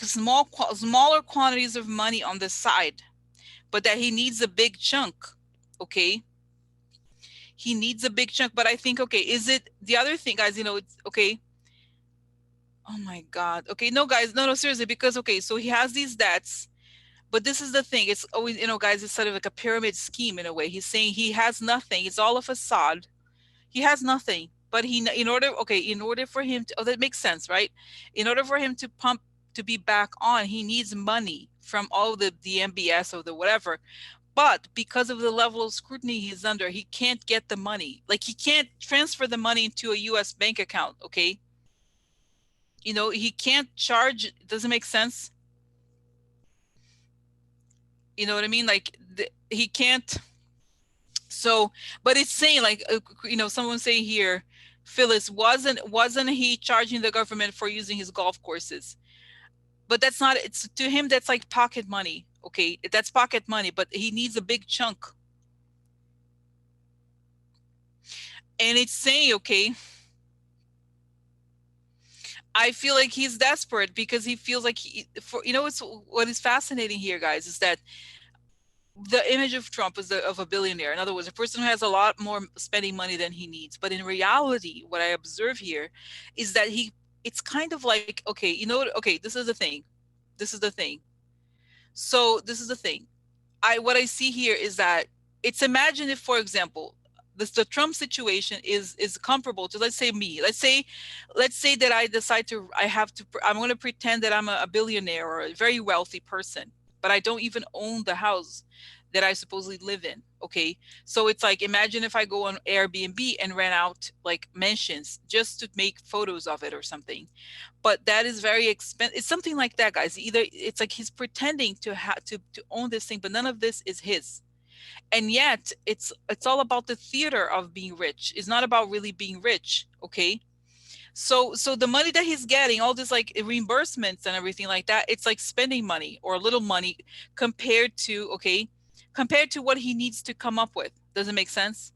smaller quantities of money on the side, but that he needs a big chunk. Okay, he needs a big chunk. But I think okay, is it the other thing, guys? It's okay. Oh my God. Okay, no, guys, no, seriously, because okay, so he has these debts. But this is the thing. It's always, guys, it's sort of like a pyramid scheme in a way. He's saying he has nothing. It's all a facade. He has nothing. But in order for him to, oh, that makes sense, right? In order for him to be back on, he needs money from all the MBS or the whatever. But because of the level of scrutiny he's under, he can't get the money. Like he can't transfer the money into a US bank account, okay? He can't charge, does it make sense? You know what I mean? Like he can't. So, but it's saying like someone saying here, Phyllis, wasn't he charging the government for using his golf courses? But that's not, it's to him that's like pocket money. Okay, that's pocket money, but he needs a big chunk. And it's saying, okay, I feel like he's desperate because he feels like it's what is fascinating here, guys, is that the image of Trump is of a billionaire. In other words, a person who has a lot more spending money than he needs. But in reality, what I observe here is that it's kind of like, okay, you know what? Okay, this is the thing. This is the thing. So this is the thing. What I see here is that it's, imagine if, for example, the Trump situation is comparable to, let's say, me. Let's say that I decide to I have to I'm going to pretend that I'm a billionaire or a very wealthy person, but I don't even own the house that I supposedly live in. Okay, so it's like, imagine if I go on Airbnb and rent out like mansions just to make photos of it or something. But that is very expensive. It's something like that, guys. Either it's like he's pretending to own this thing, but none of this is his. And yet it's all about the theater of being rich. It's not about really being rich. Okay, so the money that he's getting, all this like reimbursements and everything like that, it's like spending money or a little money compared to, okay, compared to what he needs to come up with. Does it make sense?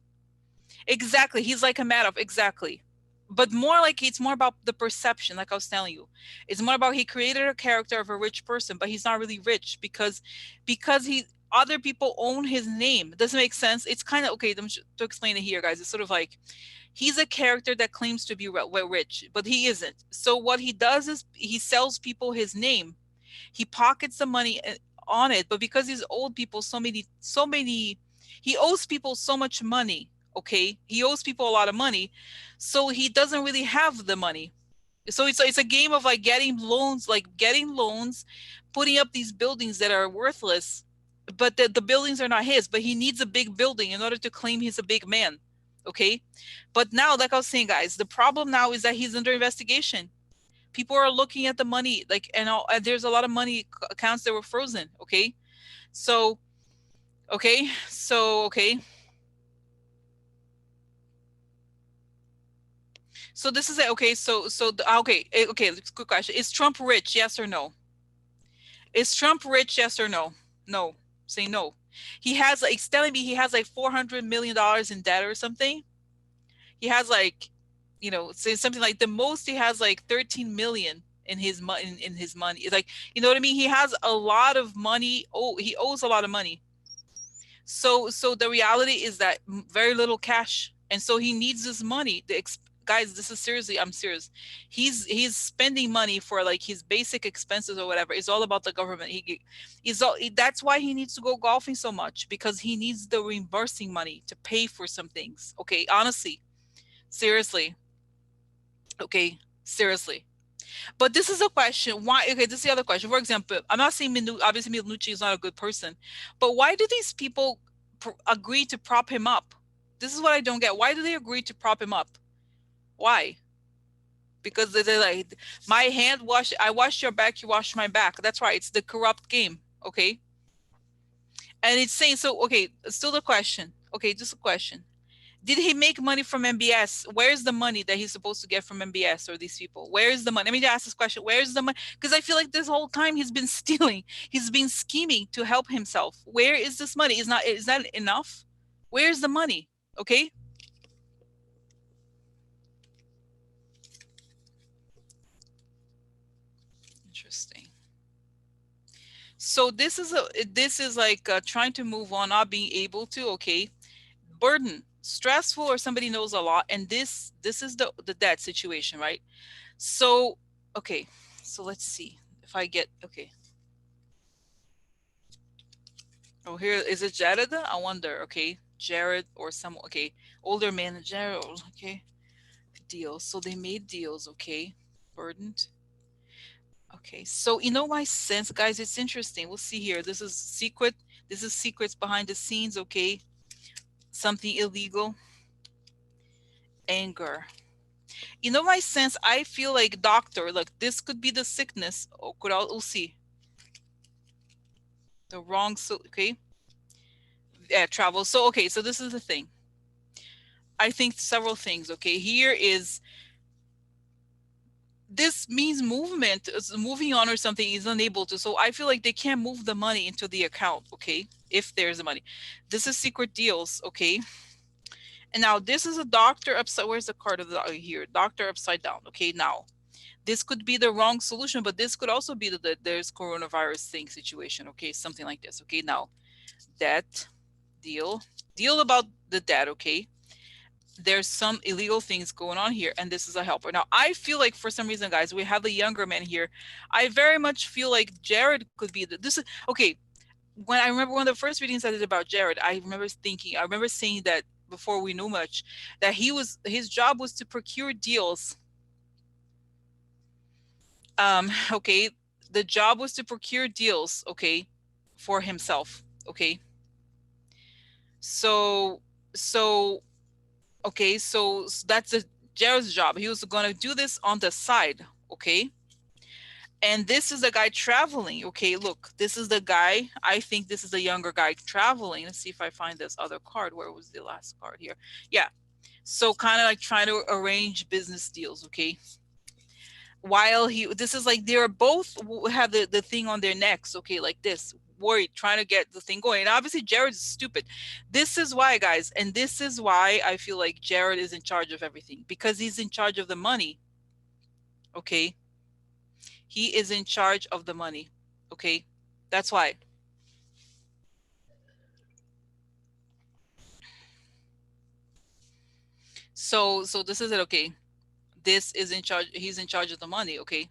Exactly. He's like a Madoff. Exactly. But more like, it's more about the perception, like I was telling you. It's more about, he created a character of a rich person, but he's not really rich because he other people own his name. Doesn't make sense. It's kind of, okay, to explain it here, guys. It's sort of like, he's a character that claims to be rich, but he isn't. So what he does is he sells people his name. He pockets the money on it, but because he's old people, so many, he owes people so much money. Okay, he owes people a lot of money, so he doesn't really have the money. So it's a game of like getting loans, putting up these buildings that are worthless, but the buildings are not his. But he needs a big building in order to claim he's a big man. Okay, but now, like I was saying, guys, the problem now is that he's under investigation. People are looking at the money, like, and there's a lot of money accounts that were frozen. Okay, so okay, so this is it. Okay, okay, quick question: is Trump rich? Yes or no? Is Trump rich? Yes or no? No. Say no. He has like, it's telling me he has like $400 million in debt or something. He has like, say something like, the most he has like 13 million in his money. In his money, it's like, you know what I mean. He has a lot of money. Oh, he owes a lot of money. So the reality is that very little cash, and so he needs this money. Guys, this is seriously, I'm serious. He's spending money for like his basic expenses or whatever. It's all about the government. That's why he needs to go golfing so much, because he needs the reimbursing money to pay for some things. Okay, honestly, seriously, okay, seriously. But this is a question. Why? Okay, this is the other question. For example, I'm not saying obviously Minucci is not a good person, but why do these people agree to prop him up? This is what I don't get. Why do they agree to prop him up? Why? Because they're like, my hand wash, I wash your back, you wash my back. That's right. It's the corrupt game. Okay. And it's saying, so, okay, still the question. Okay, just a question. Did he make money from MBS? Where's the money that he's supposed to get from MBS or these people? Where is the money? Let me ask this question. Where's the money? Because I feel like this whole time he's been stealing. He's been scheming to help himself. Where is this money? Is that enough? Where's the money? Okay. Interesting. So this is like trying to move on, not being able to. Okay. Burden, stressful, or somebody knows a lot, and this is the debt situation, right? So, okay, so let's see if I get, okay. Oh, here is it Jared? I wonder. Okay, Jared or some, okay, older man, Jared. Okay, deals. So they made deals. Okay, burdened. Okay, so my sense, guys, it's interesting. We'll see here. This is secret. This is secrets behind the scenes. Okay, something illegal. Anger. My sense. I feel like doctor. Like this could be the sickness. Or could we'll see the wrong. So okay, yeah, travel. So okay, so this is the thing. I think several things. Okay, here is, this means movement is moving on or something is unable to. So I feel like they can't move the money into the account. Okay, if there's money, this is secret deals. Okay, and now this is a doctor upside. Where's the card of the here? Doctor upside down. Okay, now this could be the wrong solution, but this could also be there's coronavirus thing situation. Okay, something like this. Okay, now debt, deal, deal about the debt, okay? There's some illegal things going on here, and this is a helper. Now, I feel like for some reason, guys, we have the younger man here. I very much feel like Jared could be this is okay. When I remember one of the first readings I did about Jared, I remember saying that before we knew much, that his job was to procure deals. Okay, the job was to procure deals, okay, for himself, okay. So, so okay, so that's Jared's job. He was going to do this on the side, okay? And this is the guy traveling, okay? Look, this is the guy. I think this is the younger guy traveling. Let's see if I find this other card. Where was the last card here? Yeah. So kind of like trying to arrange business deals, okay? While this is like they're both have the thing on their necks, okay, like this, worried, trying to get the thing going. And obviously Jared's stupid. This is why, guys, and this is why I feel like Jared is in charge of everything, because he's in charge of the money, okay? He is in charge of the money, okay? That's why. So this is it, okay? This is in charge. He's in charge of the money, okay?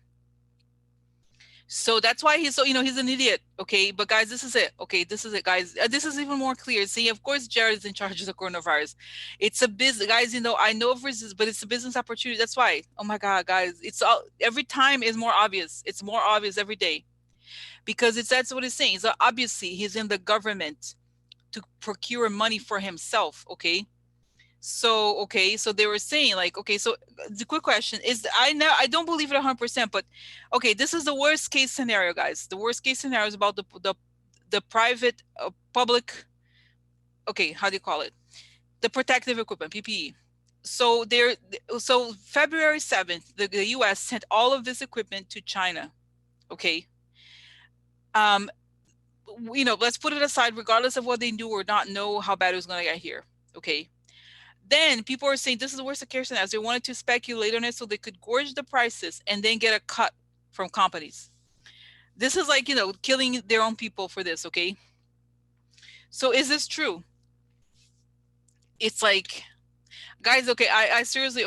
So that's why he's so, he's an idiot, okay? But guys, this is it, okay? This is it, guys. This is even more clear. See, of course, Jared is in charge of the coronavirus. It's a business, guys. I know of resist, but it's a business opportunity. That's why. Oh my God, guys, it's all every time is more obvious. It's more obvious every day, because that's what it's saying. So obviously, he's in the government to procure money for himself, okay? So okay, so they were saying like, okay, so the quick question is, I don't believe it 100%, but okay, this is the worst case scenario, guys. The worst case scenario is about the private public, okay, how do you call it, the protective equipment, PPE. So February 7th, the US sent all of this equipment to China, okay? um let's put it aside, regardless of what they knew or not know how bad it was going to get here, okay? Then people are saying this is the worst case scenario. They wanted to speculate on it so they could gorge the prices and then get a cut from companies. This is like, killing their own people for this, okay? So is this true? It's like, guys, okay, I seriously,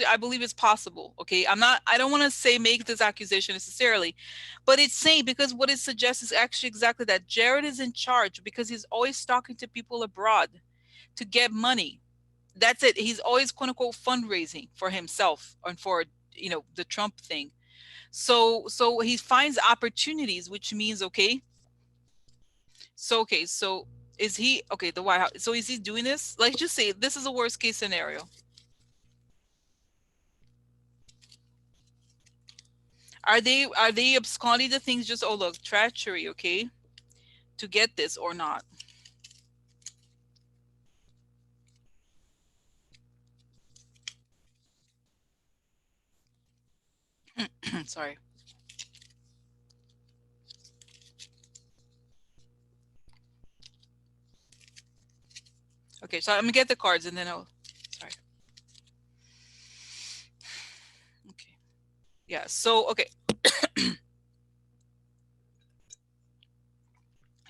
I believe it's possible, okay? I don't want to say make this accusation necessarily, but it's saying, because what it suggests is actually exactly that. Jared is in charge because he's always talking to people abroad to get money. That's it. He's always quote unquote fundraising for himself and for the Trump thing. So he finds opportunities, which means okay. So is he okay? The White House. So is he doing this? Let's just say this is a worst case scenario. Are they absconding the things, just, oh look, treachery, okay, to get this or not? Sorry. Okay, so I'm gonna get the cards and then I'll. Sorry. Okay. Yeah. So okay.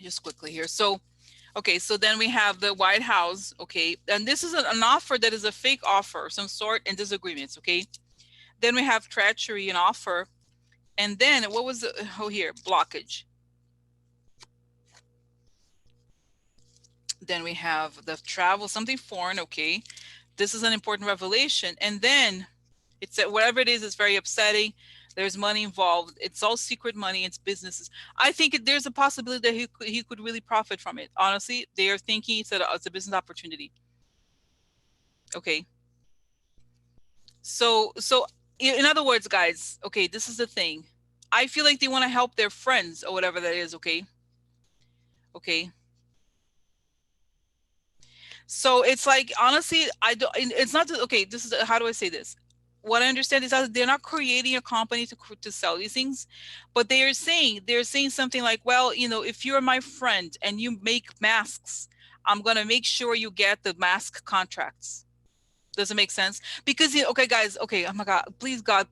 Just quickly here. So okay, so then we have the White House, okay, and this is an offer that is a fake offer of some sort, and disagreements, okay. Then we have treachery, an offer, and then what was the, oh here, blockage. Then we have the travel, something foreign, okay. This is an important revelation, and then it's whatever it is, it's very upsetting. There's money involved. It's all secret money. It's businesses. I think there's a possibility that he could really profit from it. Honestly, they are thinking it's a business opportunity. Okay. So in other words, guys, okay, this is the thing. I feel like they want to help their friends or whatever that is, okay? Okay. So it's like, honestly, I don't, it's not, okay, this is, how do I say this? What I understand is that they're not creating a company to sell these things, but they're saying something like, well, if you're my friend and you make masks, I'm going to make sure you get the mask contracts. Does it make sense? Because, okay, guys, okay, oh my God, please don't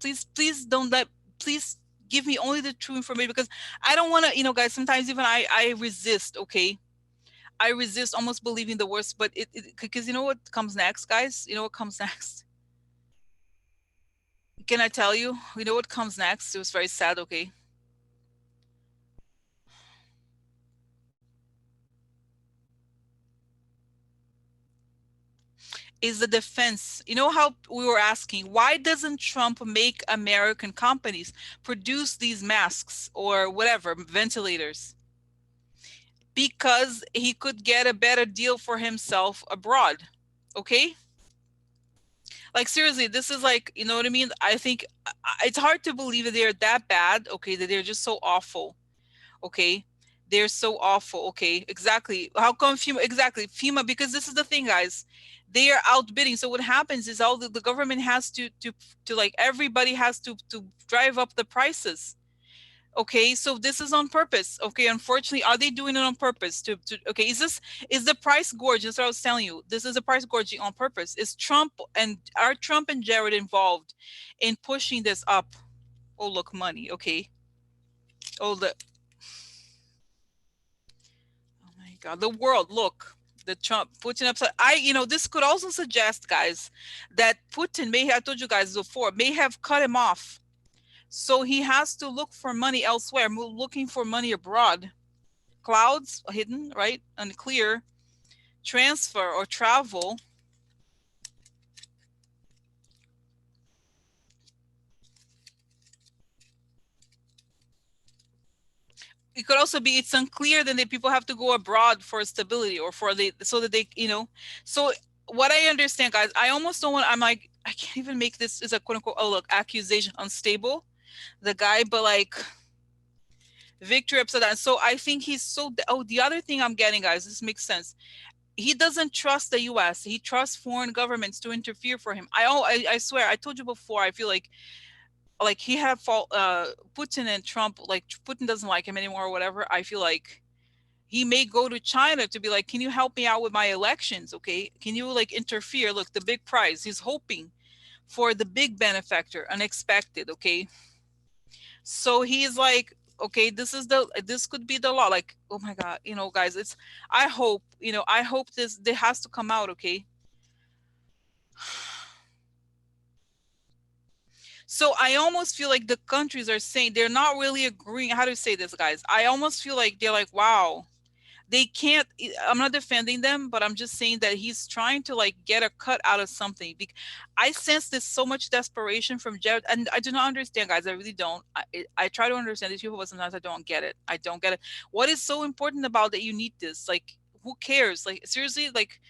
please give me only the true information, because I don't want to, guys, sometimes even I resist, okay? I resist almost believing the worst, but because you know what comes next, guys? You know what comes next? Can I tell you? You know what comes next? It was very sad, okay? Is the defense. You know how we were asking, why doesn't Trump make American companies produce these masks or whatever, ventilators? Because he could get a better deal for himself abroad. Okay? Like seriously, this is like, you know what I mean? I think it's hard to believe that they're that bad, okay, that they're just so awful. Okay, they're so awful. Okay, exactly. How come FEMA? Exactly, FEMA, because this is the thing, guys, they are outbidding. So what happens is all the government has to like, everybody has to drive up the prices. Okay, so this is on purpose. Okay, unfortunately, are they doing it on purpose to okay, is the price gorge? That's what I was telling you. This is a price gorging on purpose. Is Trump and are Trump and Jared involved in pushing this up? Oh, look, money. Okay. Oh, the Oh my God, the world, look, the Trump Putin upside. This could also suggest, guys, that Putin may have, I told you guys before, may have cut him off. So he has to look for money elsewhere, looking for money abroad. Clouds hidden, right? Unclear. Transfer or travel. It could also be it's unclear then that people have to go abroad for stability or for the so that they. So what I understand, guys, I almost don't want, I'm like, I can't even make this as a quote unquote, oh look, accusation unstable, the guy, but like Victor upside down. So I think he's so, oh, the other thing I'm getting, guys, this makes sense. He doesn't trust the US. He trusts foreign governments to interfere for him. I swear, I told you before, I feel like he had fault, Putin and Trump, like Putin doesn't like him anymore or whatever. I feel like he may go to China to be like, can you help me out with my elections? Okay. Can you like interfere? Look, the big prize. He's hoping for the big benefactor, unexpected. Okay. So he's like, okay, this could be the law. Like, oh my God, guys, I hope this has to come out. Okay. So I almost feel like the countries are saying they're not really agreeing. How to say this, guys? I almost feel like they're like, wow, they can't. I'm not defending them, but I'm just saying that he's trying to like get a cut out of something. I sense this so much desperation from Jared, and I do not understand, guys. I really don't. I try to understand these people, but sometimes I don't get it. I don't get it. What is so important about that you need this? Like, who cares? Like, seriously, like,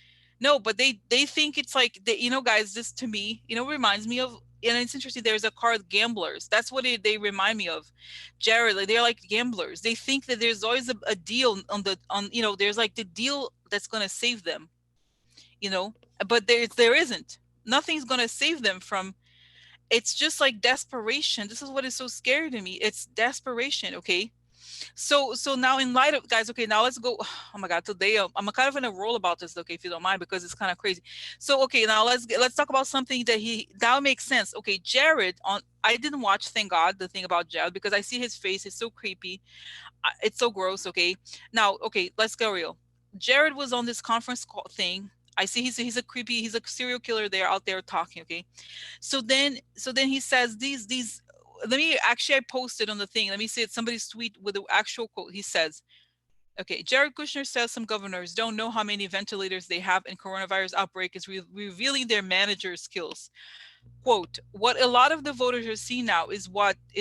no. But they think it's like guys. This to me, reminds me of. And it's interesting. There's a card gamblers. That's what they remind me of. Jared, like, they're like gamblers. They think that there's always a deal there's like the deal that's going to save them, you know, but there isn't. Nothing's going to save them from. It's just like desperation. This is what is so scary to me. It's desperation. Okay. So now in light of, guys, okay, now let's go. Oh my God, today I'm kind of in a roll about this, okay, if you don't mind, because it's kind of crazy. So okay, now let's talk about something that makes sense. Okay, Jared, on I didn't watch, thank God, the thing about Jared, because I see his face. It's so creepy. It's so gross. Okay, now okay, let's go real. Jared was on this conference call thing. I see he's a serial killer there out there talking. Okay, so then he says these. Let me actually, I posted on the thing. Let me see it. Somebody's tweet with the actual quote. He says, okay, Jared Kushner says some governors don't know how many ventilators they have, and coronavirus outbreak is revealing their manager skills. Quote, what a lot of the voters are seeing now is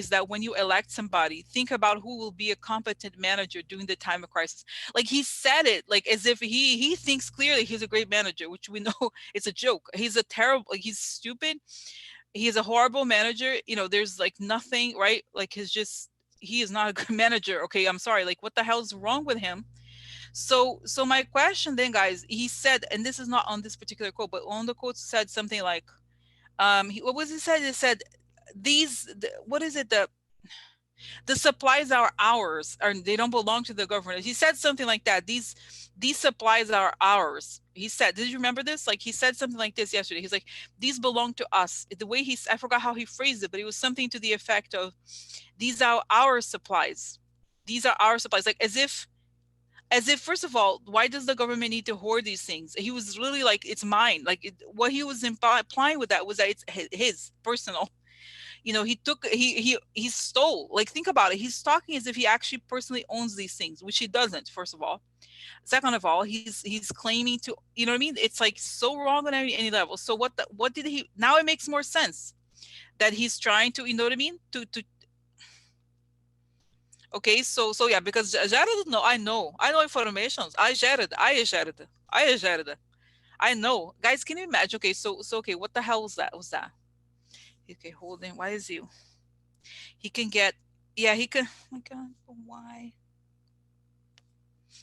that when you elect somebody, think about who will be a competent manager during the time of crisis. Like, he said it like as if he thinks clearly he's a great manager, which we know it's a joke. He's a terrible, like, he's stupid. He's a horrible manager. There's like nothing, right? Like, he is not a good manager. Okay, I'm sorry. Like, what the hell is wrong with him? So my question then, guys, he said, and this is not on this particular quote, but on the quote said something like, what was he said? He said, what is it? The supplies are ours, or they don't belong to the government. He said something like that. These supplies are ours. He said, did you remember this? Like, he said something like this yesterday. He's like, these belong to us. The way I forgot how he phrased it, but it was something to the effect of, these are our supplies. These are our supplies. Like, as if As if, first of all, why does the government need to hoard these things? He was really like, it's mine. Like what he was implying with that was that it's his personal. You know, he took he stole. Like, think about it. He's talking as if he actually personally owns these things, which he doesn't. First of all, second of all, he's claiming to. You know what I mean? It's like so wrong on any level. So what did he? Now it makes more sense that he's trying to. You know what I mean? To Okay, so yeah, because Jared, no, I know informations. I Jared. I know, guys. Can you imagine? Okay, so okay, what the hell was that? Was that okay? Holding. Why is you? He can get. Yeah, he can. Oh my God, why?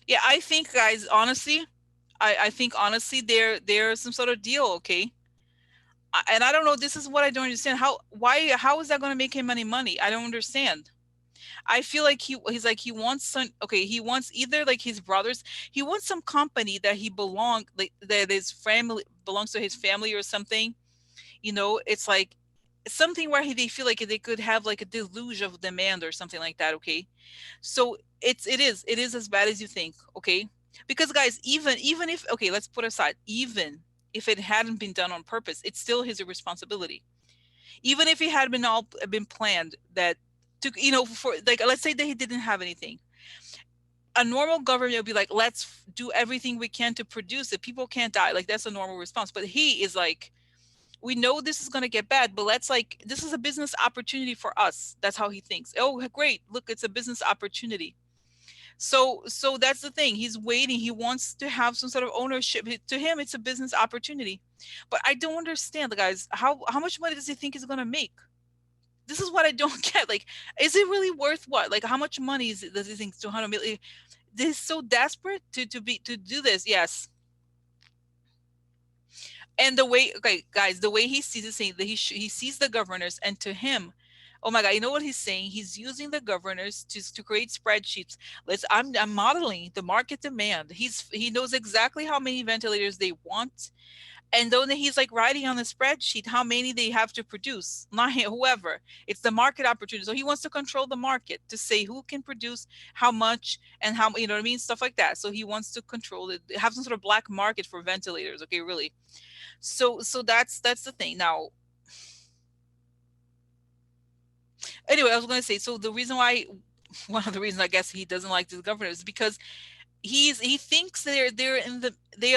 Yeah, I think, guys. Honestly, I think honestly, there's some sort of deal. Okay, and I don't know. This is what I don't understand. How is that going to make him any money? I don't understand. I feel like he's like he wants some. Okay, he wants either like his brothers. He wants some company that he belong like that his family belongs to his family or something. You know, it's like something where they feel like they could have like a deluge of demand or something like that. Okay, so it is as bad as you think. Okay, because guys, even if okay, let's put aside even if it hadn't been done on purpose, it's still his responsibility. Even if it had been all been planned that to for like let's say that he didn't have anything, a normal government would be like, let's do everything we can to produce it, people can't die, like that's a normal response. But he is like, we know this is going to get bad, but let's like, this is a business opportunity for us. That's how he thinks. Oh great, look, it's a business opportunity. So that's the thing, he's waiting, he wants to have some sort of ownership. To him it's a business opportunity. But I don't understand, guys, how much money does he think he's going to make? This is what I don't get. Like, is it really worth what? Like, how much money does he think? 200 million? This is so desperate to do this. Yes, and the way, okay, guys, the way he sees it, saying that he sees the governors, and to him, oh my God, you know what he's saying? He's using the governors to create spreadsheets. I'm modeling the market demand. He knows exactly how many ventilators they want. And then he's like writing on a spreadsheet how many they have to produce, not whoever. It's the market opportunity. So he wants to control the market to say who can produce how much and how, you know what I mean? Stuff like that. So he wants to control it, have some sort of black market for ventilators. Okay, really. So that's the thing. Now, anyway, I was going to say, so the reason why, one of the reasons I guess he doesn't like the governor is because he thinks they're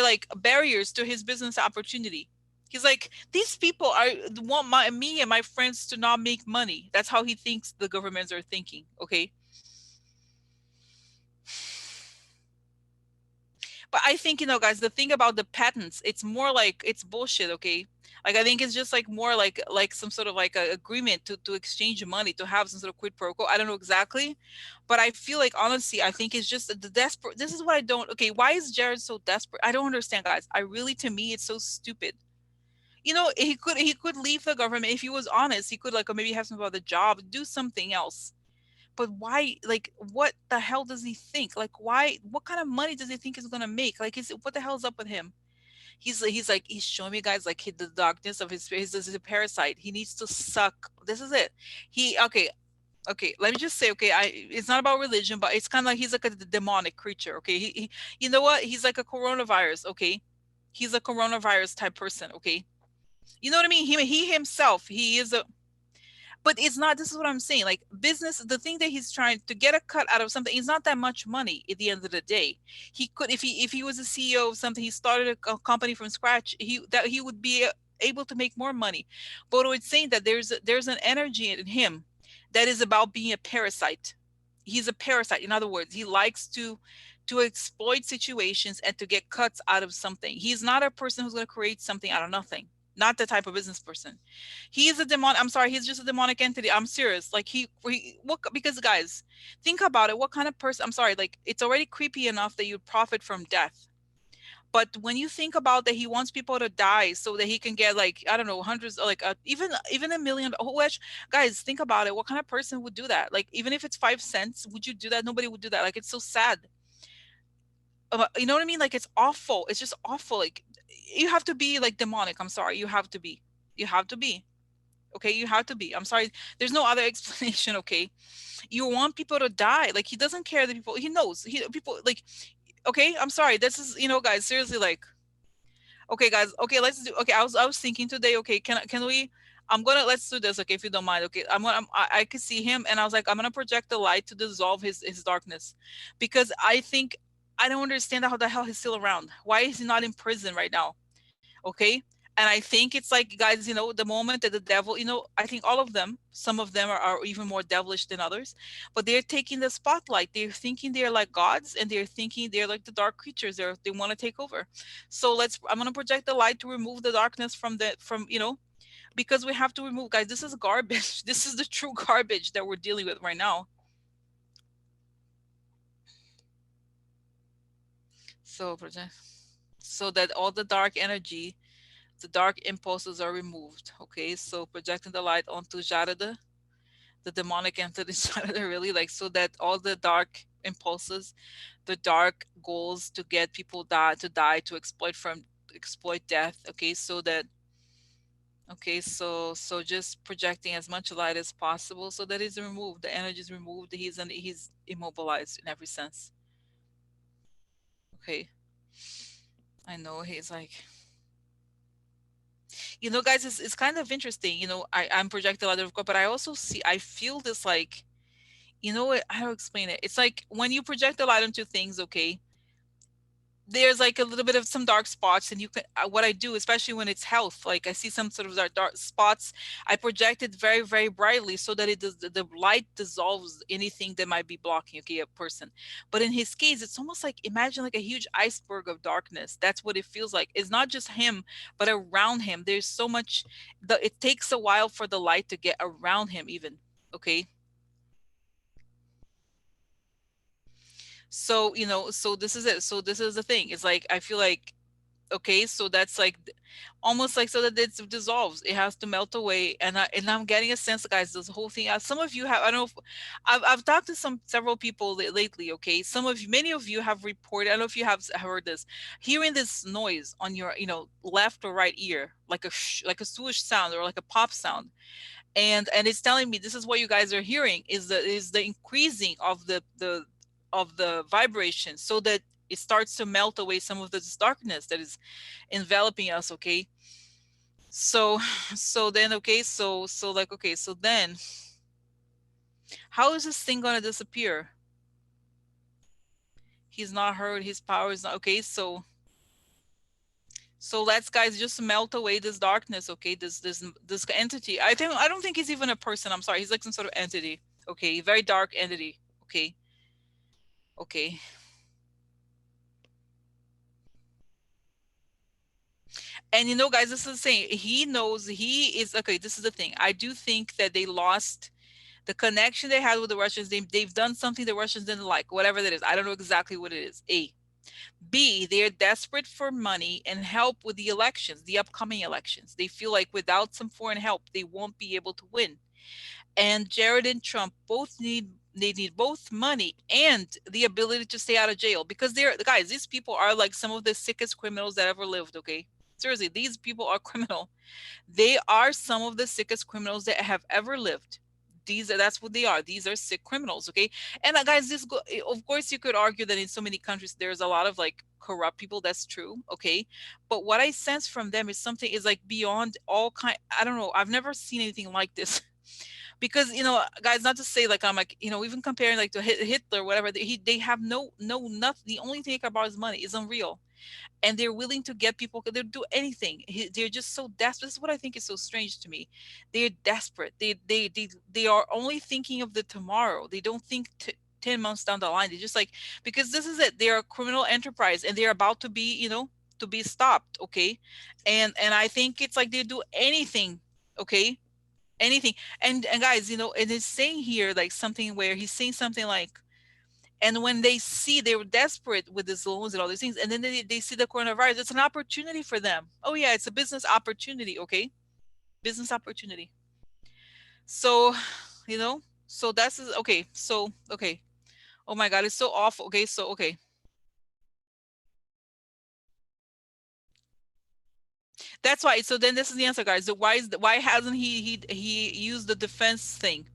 like barriers to his business opportunity. He's like, these people are want me and my friends to not make money. That's how he thinks the governments are thinking. Okay, but I think, guys, the thing about the patents, it's more like it's bullshit. Okay, like I think it's just like more like some sort of like a agreement to exchange money, to have some sort of quid pro quo. I don't know exactly, but I feel like honestly, I think it's just the desperate. This is what I don't. Okay, why is Jared so desperate? I don't understand, guys. I really, to me, it's so stupid. He could leave the government if he was honest. He could like, or maybe have some other job, do something else. But why? Like, what the hell does he think? Like, why? What kind of money does he think he's gonna make? Like, what the hell's up with him? He's showing me, guys, like the darkness of his face. This is a parasite. He needs to suck. This is it. He okay. Okay, let me just say, okay, it's not about religion, but it's kind of like he's like a demonic creature. Okay, you know what? He's like a coronavirus. Okay, he's a coronavirus type person. Okay, you know what I mean? He himself, he is a, but it's not, this is what I'm saying, like business, the thing that he's trying to get a cut out of something, it's not that much money at the end of the day. He could, if he was a CEO of something, he started a company from scratch, he would be able to make more money. But it's saying that there's an energy in him that is about being a parasite. He's a parasite. In other words, he likes to exploit situations and to get cuts out of something. He's not a person who's going to create something out of nothing. Not the type of business person. He is a demon. I'm sorry, he's just a demonic entity. I'm serious. Like what? Because guys, think about it. What kind of person? I'm sorry. Like, it's already creepy enough that you profit from death. But when you think about that, he wants people to die so that he can get, like, I don't know, hundreds, like even a million. Who actually, guys, think about it. What kind of person would do that? Like, even if it's 5 cents, would you do that? Nobody would do that. Like, it's so sad. You know what I mean? Like, it's awful. It's just awful. Like, you have to be like demonic. I'm sorry. You have to be. You have to be. Okay, you have to be. I'm sorry. There's no other explanation. Okay, you want people to die. Like, he doesn't care that people. He knows. People like. Okay, I'm sorry. This is, guys, seriously, like, okay, guys. Okay, let's do. Okay, I was thinking today. Okay, can we? I'm gonna let's do this. Okay, if you don't mind. Okay, I could see him, and I was like, I'm gonna project the light to dissolve his darkness, because I think I don't understand how the hell he's still around. Why is he not in prison right now? Okay, and I think it's like, guys, the moment that the devil, I think all of them, some of them are even more devilish than others, but they're taking the spotlight. They're thinking they're like gods, and they're thinking they're like the dark creatures. They want to take over. So I'm going to project the light to remove the darkness from because we have to remove, guys, this is garbage. This is the true garbage that we're dealing with right now. So project so that all the dark energy, the dark impulses are removed. Okay, so projecting the light onto Jarada, the demonic entity Jarada, really, like, so that all the dark impulses, the dark goals to get people die, to exploit death. Okay, so that, okay, so just projecting as much light as possible so that he's removed, the energy is removed, he's immobilized in every sense. Okay, I know he's like, guys, it's kind of interesting. I'm projecting a lot of, but I also I feel this, like, what, how to explain it? It's like when you project a light onto things, okay, there's like a little bit of some dark spots, and you can, what I do, especially when it's health, like I see some sort of dark spots, I project it very, very brightly so that it does, the light dissolves anything that might be blocking, okay, a person. But in his case, it's almost like, imagine like a huge iceberg of darkness. That's what it feels like. It's not just him, but around him there's so much, it takes a while for the light to get around him even. Okay, so so this is it, so this is the thing, it's like I feel like, okay, so that's like almost like, so that it dissolves, it has to melt away. And I'm getting a sense, guys, this whole thing, some of you have, I don't know if I've talked to several people lately. Okay, some of you, many of you have reported, I don't know if you have heard this, hearing this noise on your left or right ear, like like a swoosh sound or like a pop sound. And it's telling me this is what you guys are hearing, is the increasing of the vibration, so that it starts to melt away some of this darkness that is enveloping us. Okay, so so then, okay, so like, okay, so then how is this thing going to disappear? He's not hurt, his power is not, okay, so let's, guys, just melt away this darkness. Okay, this entity, I don't think he's even a person, I'm sorry, he's like some sort of entity. Okay, very dark entity. Okay, okay. And guys, this is the thing. He knows, he is, okay, this is the thing. I do think that they lost the connection they had with the Russians. They've done something the Russians didn't like, whatever that is. I don't know exactly what it is. A. B, they're desperate for money and help with the elections, the upcoming elections. They feel like without some foreign help, they won't be able to win. And Jared and Trump both need both money and the ability to stay out of jail, because they're, guys, these people are like some of the sickest criminals that ever lived. Okay, seriously, these people are criminal. They are some of the sickest criminals that have ever lived. That's what they are. These are sick criminals. Okay, and guys, of course you could argue that in so many countries there's a lot of like corrupt people. That's true. Okay, but what I sense from them is something is like beyond all kind. I don't know. I've never seen anything like this. Because guys, not to say like I'm like, even comparing like to Hitler, whatever, they have nothing. The only thing about his money is unreal, and they're willing to get people, they'll do anything. They're just so desperate. This is what I think is so strange to me. They're desperate. They are only thinking of the tomorrow. They don't think 10 months down the line. They just like, because this is it, they're a criminal enterprise, and they're about to be, to be stopped. Okay, and I think it's like they do anything. Okay, anything. And guys, it is saying here like something where he's saying something like, and when they see, they were desperate with these loans and all these things, and then they see the coronavirus, it's an opportunity for them. Oh yeah, it's a business opportunity. Okay, business opportunity. So so that's okay, so okay. Oh my god, it's so awful. Okay, so okay, that's why. So then this is the answer, guys. So why hasn't he used the defense thing?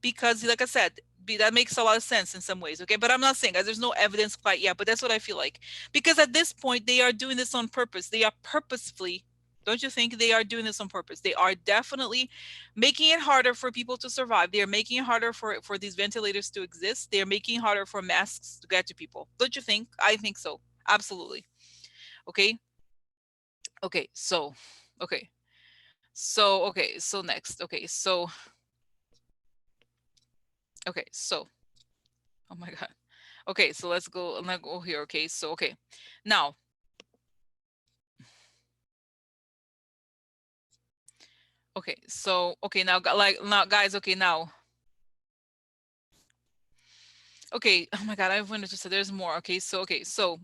Because like I said, that makes a lot of sense in some ways, okay? But I'm not saying, guys, there's no evidence quite yet, but that's what I feel like. Because at this point, they are doing this on purpose. They are purposefully, don't you think they are doing this on purpose? They are definitely making it harder for people to survive. They are making it harder for these ventilators to exist. They are making it harder for masks to get to people. Don't you think? I think so. Absolutely. Okay. Okay. Okay. So next. Okay. So, oh my God. Okay. So let's go here. Okay. So, okay. Now, okay. So, okay. Now, like, now, guys, okay. Now, okay. Oh my God. I wanted to say there's more. Okay. So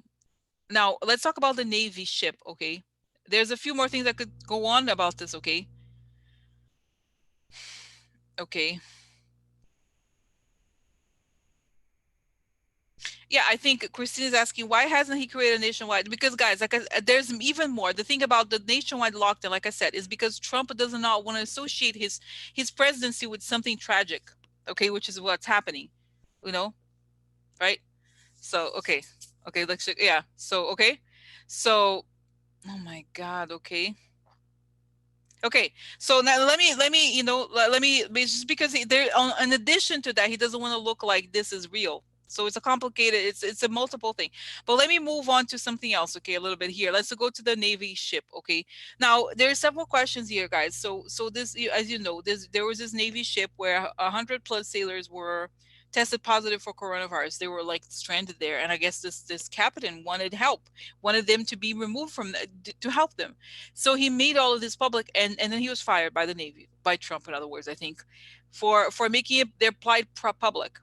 now let's talk about the Navy ship. Okay. There's a few more things that could go on about this. Okay. Okay. Yeah, I think Christine is asking why hasn't he created a nationwide? Because guys, like there's even more. The thing about the nationwide lockdown, like I said, is because Trump does not want to associate his presidency with something tragic. Okay, which is what's happening. You know, right? So okay, let's yeah. So okay, so oh my God, okay. Okay, so now let me let me just because there in addition to that he doesn't want to look like this is real. So it's a complicated it's a multiple thing. But let me move on to something else, okay, a little bit here. Let's go to the Navy ship, okay? Now there are several questions here, guys. So this as you know, there was this Navy ship where 100+ sailors were tested positive for coronavirus. They were like stranded there, and I guess this captain wanted help, wanted them to be removed from to help them. So he made all of this public, and then he was fired by the Navy, by Trump, in other words, I think, for making it their plight public.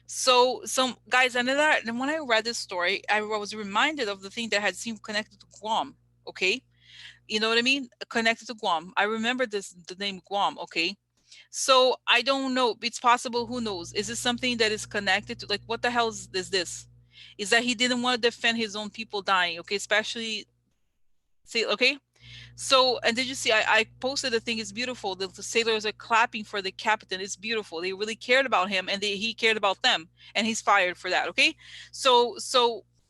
So some guys, and when I read this story, I was reminded of the thing that had seemed connected to Guam. Okay, you know what I mean? Connected to Guam. I remember the name Guam. Okay, so I don't know. It's possible. Who knows? Is this something that is connected to like what the hell is this? Is that he didn't want to defend his own people dying? Okay, especially see. Okay, so, and did you see? I posted the thing. It's beautiful. The sailors are clapping for the captain. It's beautiful. They really cared about him, and he cared about them. And he's fired for that. Okay,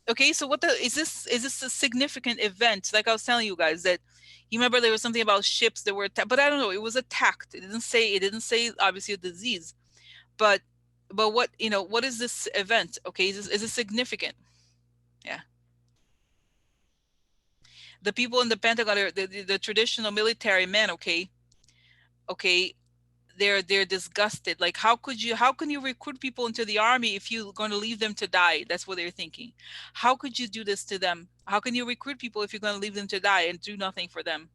okay. So what the is this? Is this a significant event? Like I was telling you guys that you remember there was something about ships that were, but I don't know. It was attacked. It didn't say. It didn't say obviously a disease, but what what is this event? Okay, is this significant? Yeah, the people in the Pentagon are the traditional military men. Okay, they're disgusted. Like how can you recruit people into the army if you're going to leave them to die? That's what they're thinking. How could you do this to them? How can you recruit people if you're going to leave them to die and do nothing for them?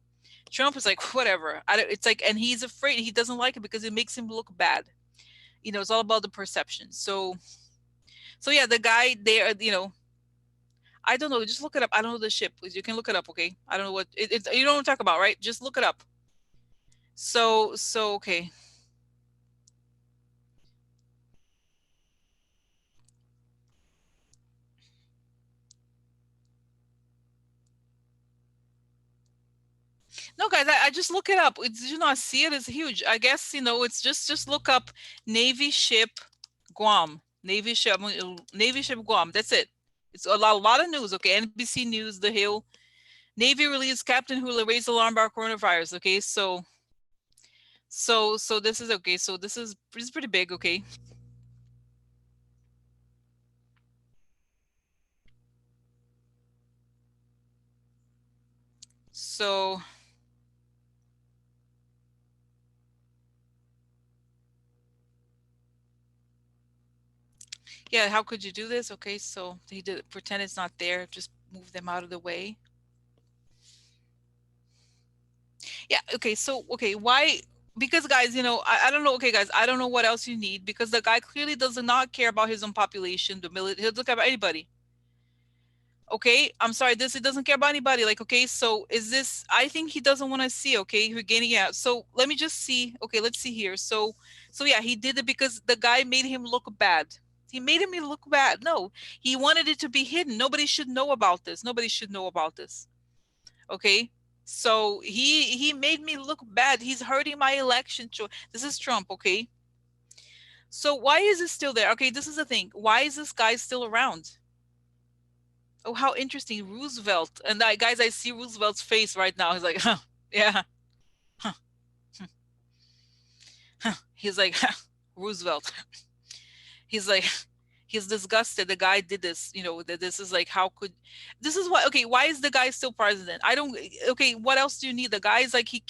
Trump is like whatever. It's like, and he's afraid. He doesn't like it because it makes him look bad. It's all about the perception. So yeah, the guy there, I don't know, just look it up. I don't know the ship. You can look it up. Okay, I don't know what you don't talk about, right? Just look it up. So okay. No, guys, I just look it up. Did you not see it? It's huge. I guess it's just look up Navy ship Guam. Navy ship Guam. That's it. It's a lot of news. Okay, NBC News, The Hill. Navy relieves captain who raised alarm about coronavirus. Okay, so this is okay. So this is pretty big. Okay, so yeah, how could you do this? Okay, so he did pretend it's not there. Just move them out of the way. Yeah, okay, so okay, why? Because guys, I don't know. Okay, guys, I don't know what else you need because the guy clearly does not care about his own population, the military. He'll look at anybody. Okay, I'm sorry, this he doesn't care about anybody. Like, okay, so is this? I think he doesn't want to see. Okay, we're getting out. So let me just see. Okay, let's see here. So yeah, he did it because the guy made him look bad. He made him look bad. No, he wanted it to be hidden. Nobody should know about this. Nobody should know about this. Okay, so he made me look bad. He's hurting my election choice. This is Trump. Okay, So why is it still there? Okay, this is the thing. Why is this guy still around? Oh, how interesting. Roosevelt. And I, guys, I see Roosevelt's face right now. He's like, huh, yeah. Huh, huh. He's like, Roosevelt. He's like, he's disgusted the guy did this, that this is like, how could, this is what, okay, why is the guy still president? I don't, okay, what else do you need? The guy is like, he,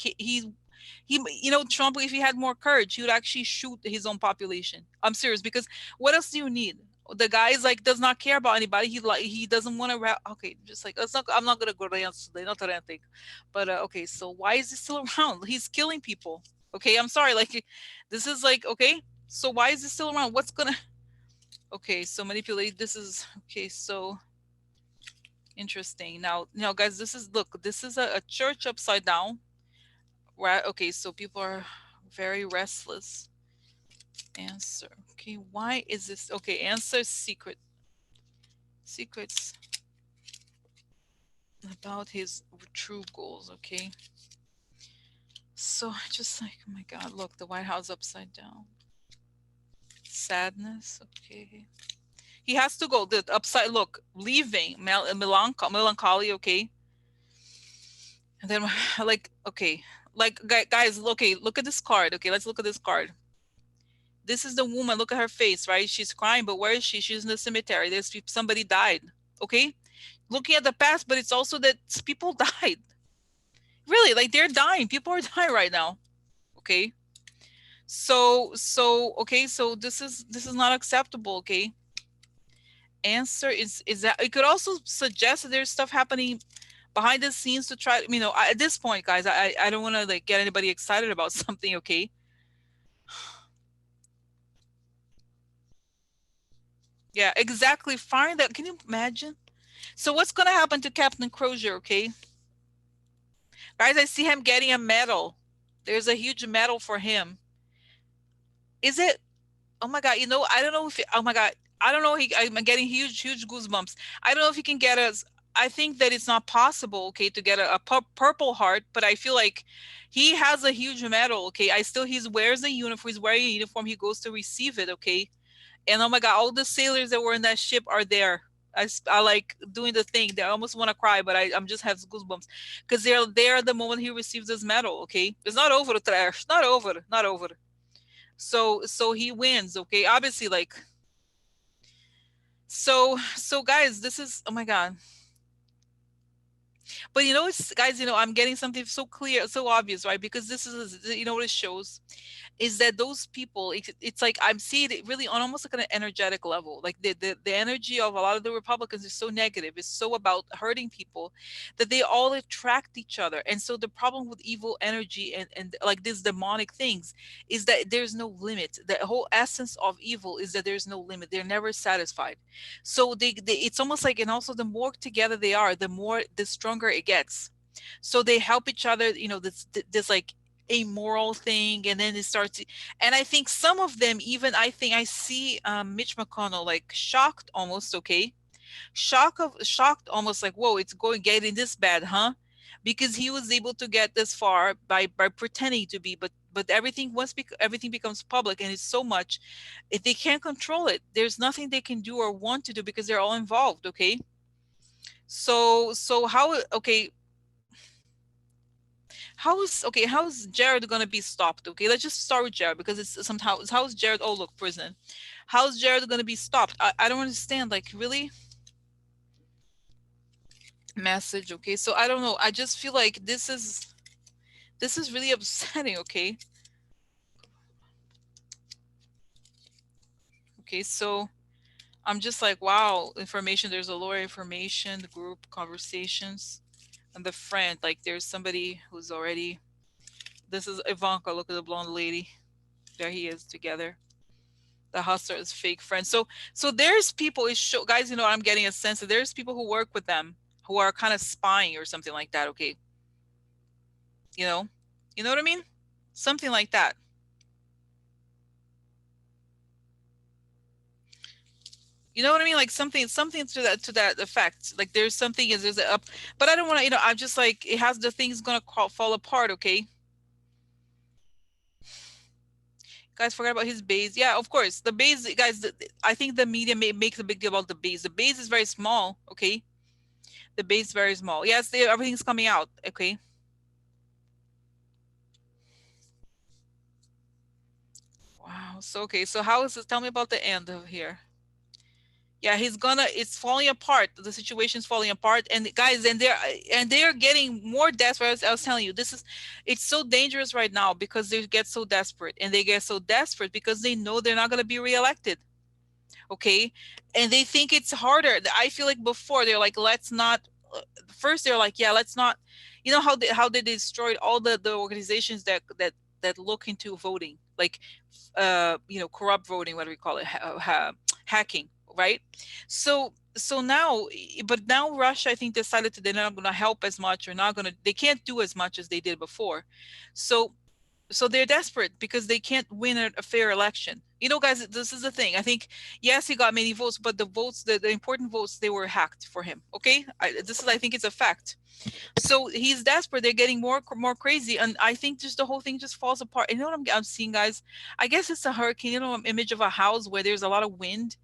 Trump, if he had more courage, he would actually shoot his own population. I'm serious, because what else do you need? The guy is like, does not care about anybody. He doesn't want to okay, just like, let's not, I'm not gonna go to today, not that I think, but okay, so why is he still around? He's killing people. Okay, I'm sorry, like, this is like, okay, so why is he still around? What's gonna, okay, so manipulate, this is, okay, so interesting. Now guys, this is, look, this is a church upside down, right? Okay, so people are very restless. Answer. Okay, why is this? Okay, answer secrets about his true goals. Okay, so just like, oh my god, look, the White House upside down. Sadness. Okay, he has to go the upside, look, leaving, melancholy. Okay, and then like, okay, like, guys, okay, look at this card. Okay, let's look at this card. This is the woman, look at her face, right? She's crying, but where is she? She's in the cemetery. There's somebody died. Okay, looking at the past, but it's also that people died. Really, like, they're dying. People are dying right now. Okay, so okay, so this is not acceptable. Okay, answer is that it could also suggest that there's stuff happening behind the scenes to try, at this point, guys, I don't want to like get anybody excited about something. Okay, yeah, exactly, find that. Can you imagine? So what's going to happen to Captain Crozier? Okay, guys, I see him getting a medal. There's a huge medal for him. Is it? Oh my god, I don't know if oh my god, I don't know, I'm getting huge goosebumps. I don't know if he can get us. I think that it's not possible, okay, to get a purple heart, but I feel like he has a huge medal. Okay, I still, he's wears a uniform, he's wearing a uniform, he goes to receive it. Okay, and oh my god, all the sailors that were in that ship are there. I like doing the thing. They almost want to cry, but I'm just have goosebumps because they're there the moment he receives his medal. Okay, it's not over, trash. Not over. Not over. So he wins. Okay, obviously, like, so guys, this is, oh my god. But it's, guys, I'm getting something so clear, so obvious, right? Because this is, what it shows is that those people, it's like I'm seeing it really on almost like an energetic level. Like the energy of a lot of the Republicans is so negative, it's so about hurting people, that they all attract each other. And so the problem with evil energy and like these demonic things is that there's no limit. The whole essence of evil is that there's no limit. They're never satisfied. So they it's almost like, and also the more together they are, the stronger it gets. So they help each other, this like a moral thing, and then it starts. And I think some of them, even, I think I see Mitch McConnell like shocked almost. Okay, shocked almost, like, whoa, it's going getting this bad, huh? Because he was able to get this far by pretending to be, but everything, everything becomes public, and it's so much, if they can't control it, there's nothing they can do or want to do, because they're all involved. Okay, so how, okay, how is Jared going to be stopped? Okay, let's just start with Jared, because it's somehow, how is Jared, oh look, prison, how's Jared going to be stopped? I don't understand, like, really. Message. Okay, so I don't know, I just feel like this is really upsetting. Okay, okay, so I'm just like, wow, information, there's a lawyer information, the group conversations, and the friend, like, there's somebody who's already, this is Ivanka, look at the blonde lady, there he is together. The hustler is fake friend. So there's people, guys, I'm getting a sense that there's people who work with them, who are kind of spying or something like that. Okay, you know you know what I mean, something like that. You know what I mean? Like something to that effect. Like there's something, is there's a up, but I don't want to. I'm just like, it has, the thing's gonna fall apart. Okay, Guys, forget about his base. Yeah, of course. The base, guys, I think the media makes a big deal about the base. The base is very small, okay? The base is very small. Yes, everything's coming out, okay? Wow. So, okay. So how is this? Tell me about the end of here. Yeah, it's falling apart. The situation's falling apart. And guys, and they're getting more desperate. As I was telling you, it's so dangerous right now because they get so desperate. And they get so desperate because they know they're not going to be reelected. Okay, and they think it's harder. I feel like before they're like, let's not, first they're like, yeah, let's not, how they destroyed all the organizations that look into voting, like corrupt voting, what do we call it, hacking, right? So now, but now Russia, I think, decided they're not going to help as much, or not going to, they can't do as much as they did before. So they're desperate because they can't win a fair election. Guys, this is the thing. I think, yes, he got many votes, but the votes, the important votes, they were hacked for him. Okay, I think it's a fact. So he's desperate. They're getting more crazy, and I think just the whole thing just falls apart. You know what I'm seeing, guys? I guess it's a hurricane. Image of a house where there's a lot of wind,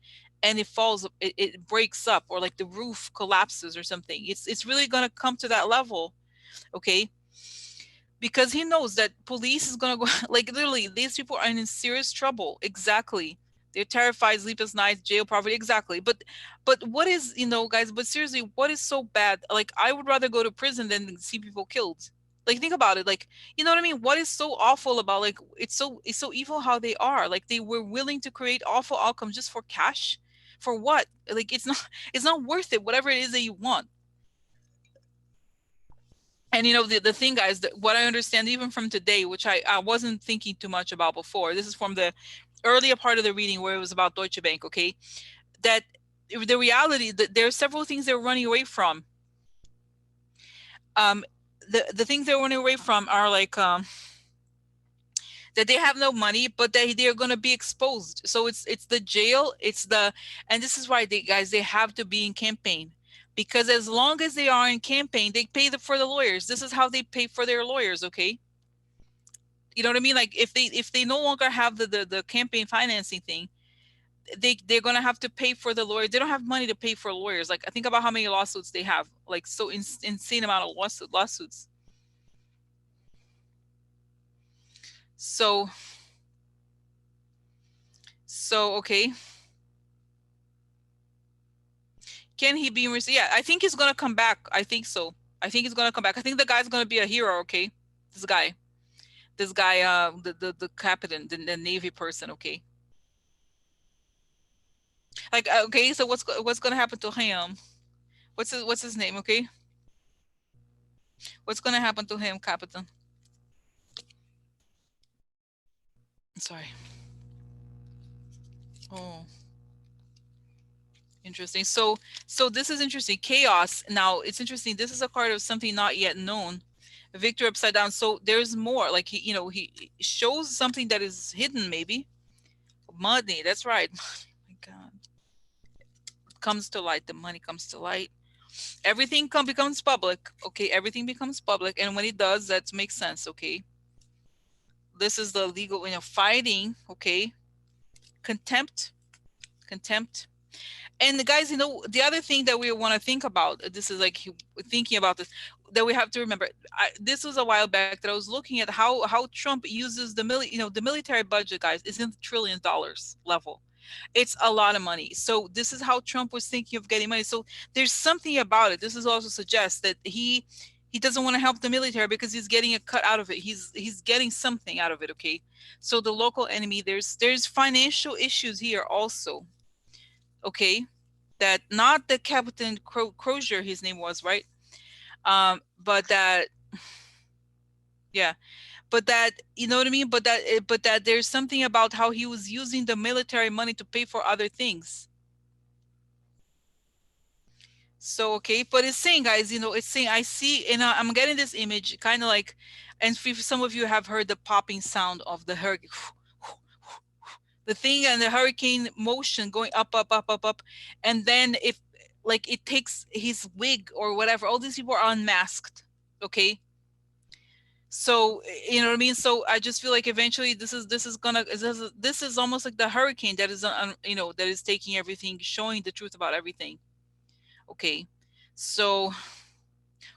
and it falls, it breaks up, or like the roof collapses or something. It's really gonna come to that level. Okay, because he knows that police is gonna go like, literally, these people are in serious trouble. Exactly. They're terrified, sleepless nights, jail, poverty. Exactly. But what is, guys, but seriously, what is so bad? Like, I would rather go to prison than see people killed. Like, think about it. Like, you know what I mean? What is so awful about, like, it's so evil how they are. Like, they were willing to create awful outcomes just for cash. For what? Like, it's not worth it, whatever it is that you want. And the thing, guys, that what I understand even from today, which I wasn't thinking too much about before, this is from the earlier part of the reading where it was about Deutsche Bank, okay, that the reality that there are several things they're running away from. Um, the things they're running away from are like, that they have no money, but they're going to be exposed. So it's the jail, and this is why they have to be in campaign, because as long as they are in campaign, they pay for the lawyers. This is how they pay for their lawyers, okay? You know what I mean? Like, if they no longer have the campaign financing thing, they're gonna have to pay for the lawyer. They don't have money to pay for lawyers. Like, I think about how many lawsuits they have, like, so insane amount of lawsuits. So okay, can he be yeah, I think he's gonna come back. I think so. I think he's gonna come back. I think the guy's gonna be a hero. Okay, this guy, the captain, the navy person. Okay, like, okay, so what's gonna happen to him? What's his name? Okay, what's gonna happen to him, Captain? Sorry. Oh, interesting. So this is interesting. Chaos. Now it's interesting. This is a card of something not yet known. Victor upside down. So there's more. Like, he shows something that is hidden, maybe. Money. That's right. Oh my God. Comes to light. The money comes to light. Everything becomes public. Okay, everything becomes public, and when it does, that makes sense. Okay, this is the legal, fighting. Okay, contempt, contempt. And the guys, the other thing that we want to think about, this is like thinking about this, that we have to remember. This was a while back that I was looking at how Trump uses the military budget, guys, is in the $trillions level. It's a lot of money. So this is how Trump was thinking of getting money. So there's something about it. This is also suggests that he doesn't want to help the military because he's getting a cut out of it. He's getting something out of it. Okay, so the local enemy, there's financial issues here also. Okay, that not the Captain Crozier, his name was, right? But that, yeah, but that, you know what I mean. But that there's something about how he was using the military money to pay for other things. So okay, but it's saying, guys, it's saying, I see, and I'm getting this image kind of like, and if some of you have heard the popping sound of the hurricane, the thing, and the hurricane motion going up, up, up, up, up, and then if, like, it takes his wig or whatever, all these people are unmasked. Okay, So you know what I mean. So I just feel like eventually this is almost like the hurricane that is you know, that is taking everything, showing the truth about everything. Okay, so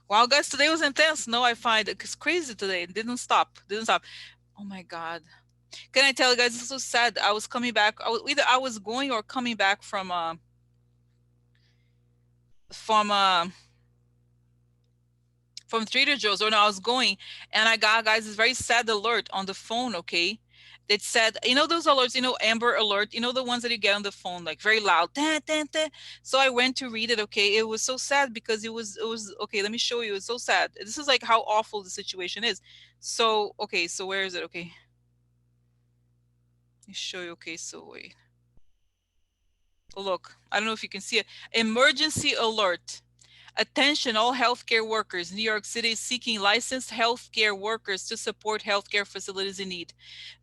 wow, guys, today was intense. No, I find it's crazy today. It didn't stop. Oh my god. Can I tell you guys, it's so sad. I was coming back. Either I was going or coming back from from Trader Joe's, or no, I was going, and I got, guys, this very sad alert on the phone. Okay, it said, you know those alerts, you know, Amber Alert, you know, the ones that you get on the phone, like very loud. Dun, dun, dun. So I went to read it. Okay, it was so sad because it was okay. Let me show you. It's so sad. This is like how awful the situation is. So okay, so where is it? Okay, let me show you. Okay, so wait. Look, I don't know if you can see it. Emergency alert. Attention, all healthcare workers. New York City is seeking licensed healthcare workers to support healthcare facilities in need.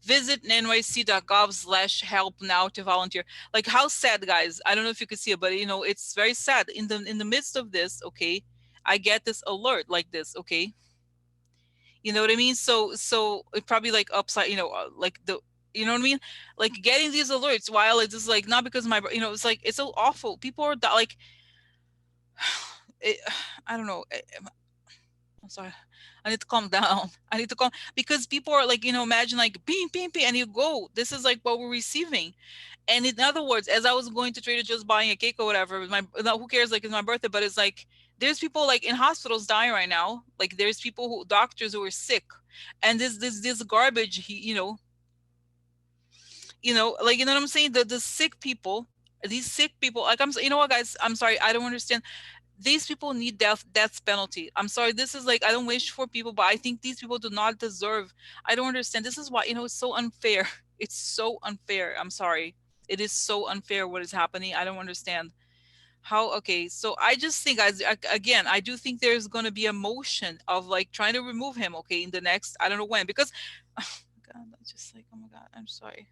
Visit nyc.gov/help now to volunteer. Like, how sad, guys. I don't know if you can see it, but you know, it's very sad. In the midst of this, okay, I get this alert like this, okay? You know what I mean? So it probably like upside, you know, like the, you know what I mean? Like getting these alerts while it's just like, not because my, you know, it's like it's so awful. People are like, it, I don't know. I'm sorry. I need to calm down. I need to calm, because people are like, you know, imagine like being, being, being, and you go. This is like what we're receiving. And in other words, as I was going to Trader Joe's buying a cake or whatever, my, no, who cares? Like it's my birthday, but it's like there's people like in hospitals dying right now. Like there's people who, doctors who are sick, and this garbage. Like, you know what I'm saying? The sick people, these sick people. Like you know what, guys? I'm sorry. I don't understand. These people need death penalty. I'm sorry. This is like, I don't wish for people, but I think these people do not deserve. I don't understand. This is why, you know, it's so unfair. It's so unfair. I'm sorry. It is so unfair what is happening. I don't understand how. Okay, so I just think, again, I do think there's going to be a motion of like trying to remove him. Okay, in the next, I don't know when, because oh God, I just like, oh my God, I'm sorry.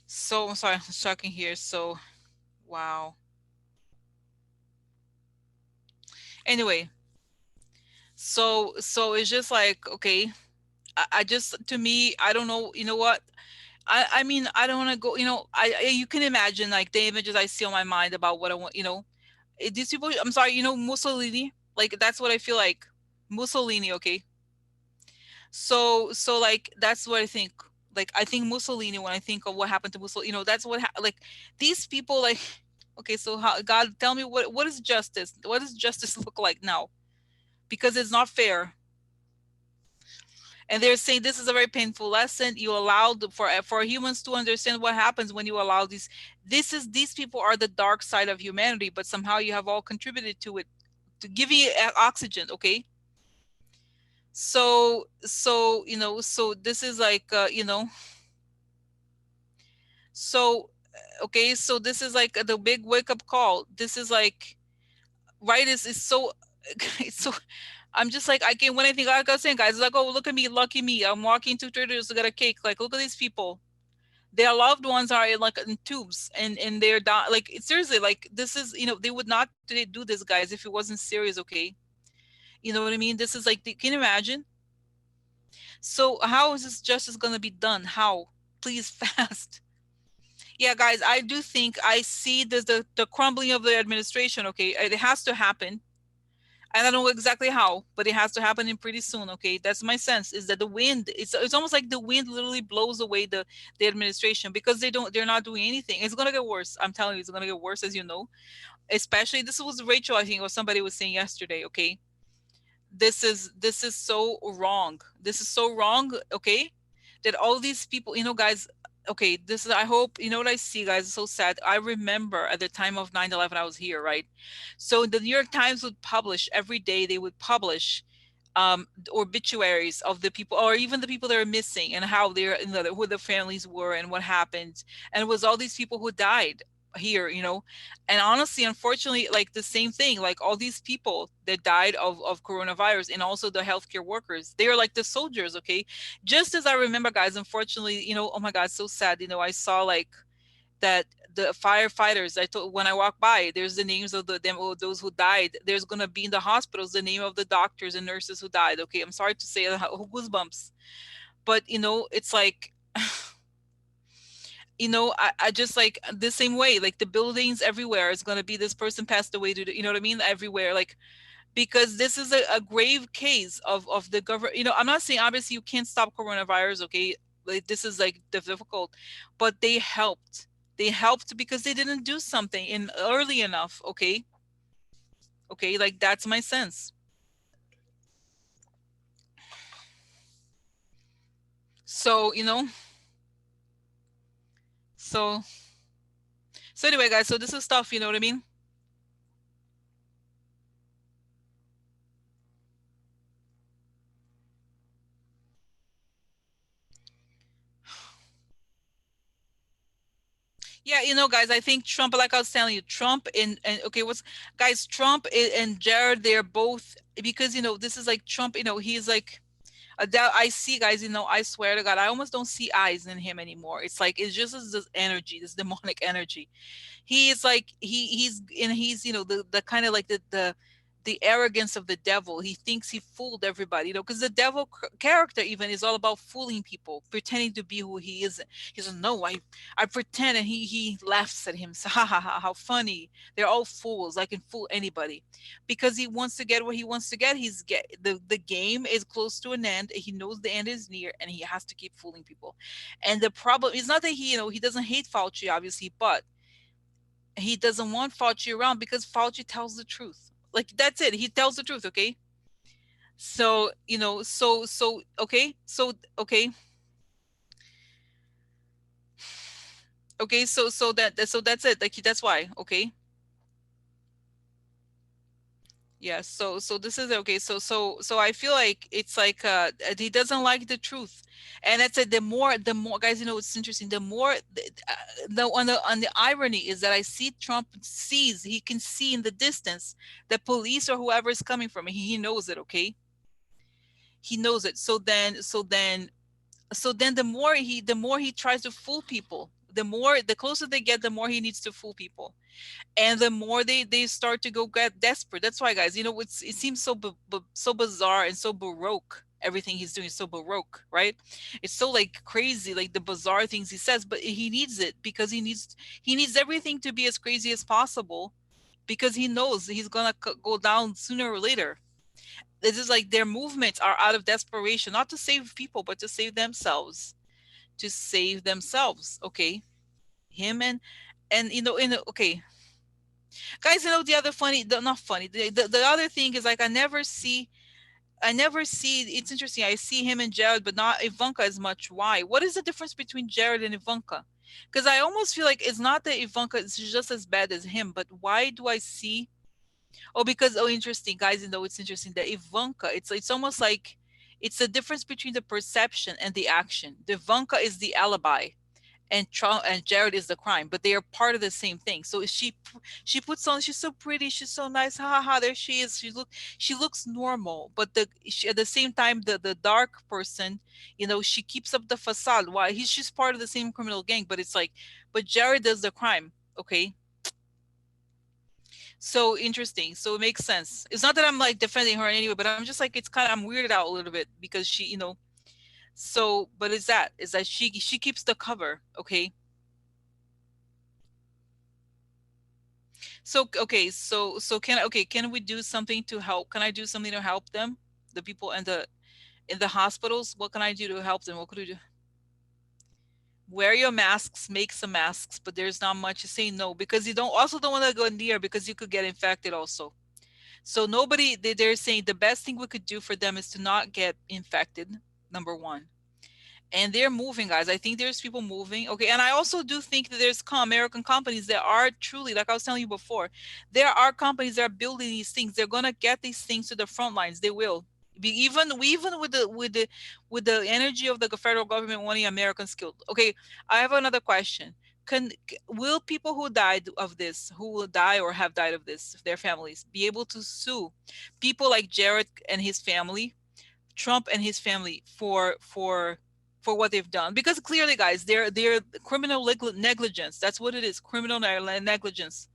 So I'm sorry, I'm talking here. So wow. Anyway, so it's just like, okay, I just, to me, I don't know, you know what, I mean, I don't want to go, you know, you can imagine like the images I see on my mind about what I want, you know. These people, I'm sorry, you know, Mussolini, like that's what I feel like. Mussolini. Okay, so like that's what I think. Like I think Mussolini, when I think of what happened to Mussolini, you know, that's what like these people, like, okay, so how, God, tell me, what is justice, what does justice look like now? Because it's not fair. And they're saying this is a very painful lesson. You allowed for humans to understand what happens when you allow these people are the dark side of humanity, but somehow you have all contributed to it, to giving it oxygen. Okay, so you know, so this is like, you know, so okay, so this is like the big wake up call. This is like, right, is so it's so, I'm just like, I can, when I think, like I was saying, guys, it's like, oh, look at me, lucky me, I'm walking to traders to get a cake. Like, look at these people, their loved ones are in, like in tubes, and they're down, like seriously, like this is, you know, they would not do this, guys, if it wasn't serious. Okay, you know what I mean? This is like, can you imagine? So how is this justice going to be done? How? Please, fast. Yeah, guys, I do think I see the crumbling of the administration. Okay, it has to happen. I don't know exactly how, but it has to happen in pretty soon. Okay, that's my sense. Is that the wind? It's almost like the wind literally blows away the administration, because they're not doing anything. It's gonna get worse. I'm telling you, it's gonna get worse, as you know. Especially, this was Rachel, I think, or somebody was saying yesterday. Okay, this is so wrong. This is so wrong. Okay, that all these people, you know, guys. Okay, this is, I hope, you know what I see, guys, it's so sad. I remember at the time of 9/11, I was here, right? So the New York Times would publish every day, they would publish obituaries of the people, or even the people that are missing, and how they're, you know, who the families were and what happened. And it was all these people who died. here, you know. And honestly, unfortunately, like the same thing, like all these people that died of coronavirus, and also the healthcare workers, they are like the soldiers, okay? Just as I remember, guys, unfortunately, you know, oh my God, so sad, you know, I saw like that the firefighters, I told when I walk by, there's the names of them, or those who died. There's gonna be in the hospitals the name of the doctors and nurses who died. Okay, I'm sorry to say, goosebumps. But you know, it's like, you know, I just like the same way, like the buildings everywhere is gonna be this person passed away to you know what I mean, everywhere, like because this is a grave case of the government. You know, I'm not saying obviously you can't stop coronavirus, okay? Like this is like difficult, but they helped. They helped because they didn't do something in early enough, okay? Okay, like that's my sense. So, you know, so so anyway, guys, so this is stuff, you know what I mean? Yeah, you know, guys, I think Trump, like I was telling you, Trump and okay, what's guys, Trump and Jared, they're both because you know this is like Trump. You know, he's like that. I see, guys. You know, I swear to God, I almost don't see eyes in him anymore. It's like it's just this energy, this demonic energy. He is like he's you know the kind of like the arrogance of the devil. He thinks he fooled everybody, you know, because the devil character even is all about fooling people, pretending to be who he isn't. He says, no, I pretend, and he laughs at him. So, ha ha ha, how funny. They're all fools. I can fool anybody. Because he wants to get what he wants to get. He's get the game is close to an end. He knows the end is near, and he has to keep fooling people. And the problem is not that he, you know, he doesn't hate Fauci, obviously, but he doesn't want Fauci around because Fauci tells the truth. Like that's it. He tells the truth, okay? So, you know, so okay. So okay. Okay, so that's it. Like that's why, okay? Yeah, so this is okay. So I feel like it's like he doesn't like the truth. And that's it. The more guys, you know, it's interesting. The more the on the irony is that I see Trump sees, he can see in the distance the police or whoever is coming from him. He knows it, okay? He knows it. So then the more he tries to fool people, the closer they get, the more he needs to fool people, and the more they start to go get desperate. That's why, guys, you know, it seems so so bizarre and so baroque. Everything he's doing is so baroque, right? It's so like crazy, like the bizarre things he says, but he needs it because he needs everything to be as crazy as possible because he knows he's gonna go down sooner or later. This is like their movements are out of desperation, not to save people, but to save themselves. To save themselves. Okay. Him and you know, okay. Guys, you know the other funny, not funny. The other thing is like I never see it's interesting. I see him and Jared, but not Ivanka as much. Why? What is the difference between Jared and Ivanka? Because I almost feel like it's not that Ivanka is just as bad as him, but why do I see? Oh, because interesting, guys. You know, it's interesting that Ivanka. It's almost like it's the difference between the perception and the action. The Ivanka is the alibi, and Trump and Jared is the crime, but they are part of the same thing. So she puts on. She's so pretty. She's so nice. Ha ha ha. There she is. She looks normal, but at the same time, the dark person, you know, she keeps up the facade. Why? She's part of the same criminal gang, but it's like, but Jared does the crime. Okay, so interesting. So it makes sense. It's not that I'm like defending her anyway, but I'm just like it's kind of I'm weirded out a little bit because she, you know. So, but is that she keeps the cover, okay? So okay, so can we do something to help? Can I do something to help them, the people in the hospitals? What can I do to help them? What could we do? Wear your masks, make some masks, but there's not much. You say no because you don't want to go near because you could get infected also. So they're saying the best thing we could do for them is to not get infected, number one. And they're moving, guys. I think there's people moving. Okay, and I also do think that there's American companies that are truly, like I was telling you before, there are companies that are building these things. They're gonna get these things to the front lines. They will. Even with the energy of the federal government wanting American skilled. Okay, I have another question. will people who died of this, who will die or have died of this, their families, be able to sue people like Jared and his family, Trump and his family, for what they've done? Because clearly, guys, they're criminal negligence. That's what it is, criminal negligence.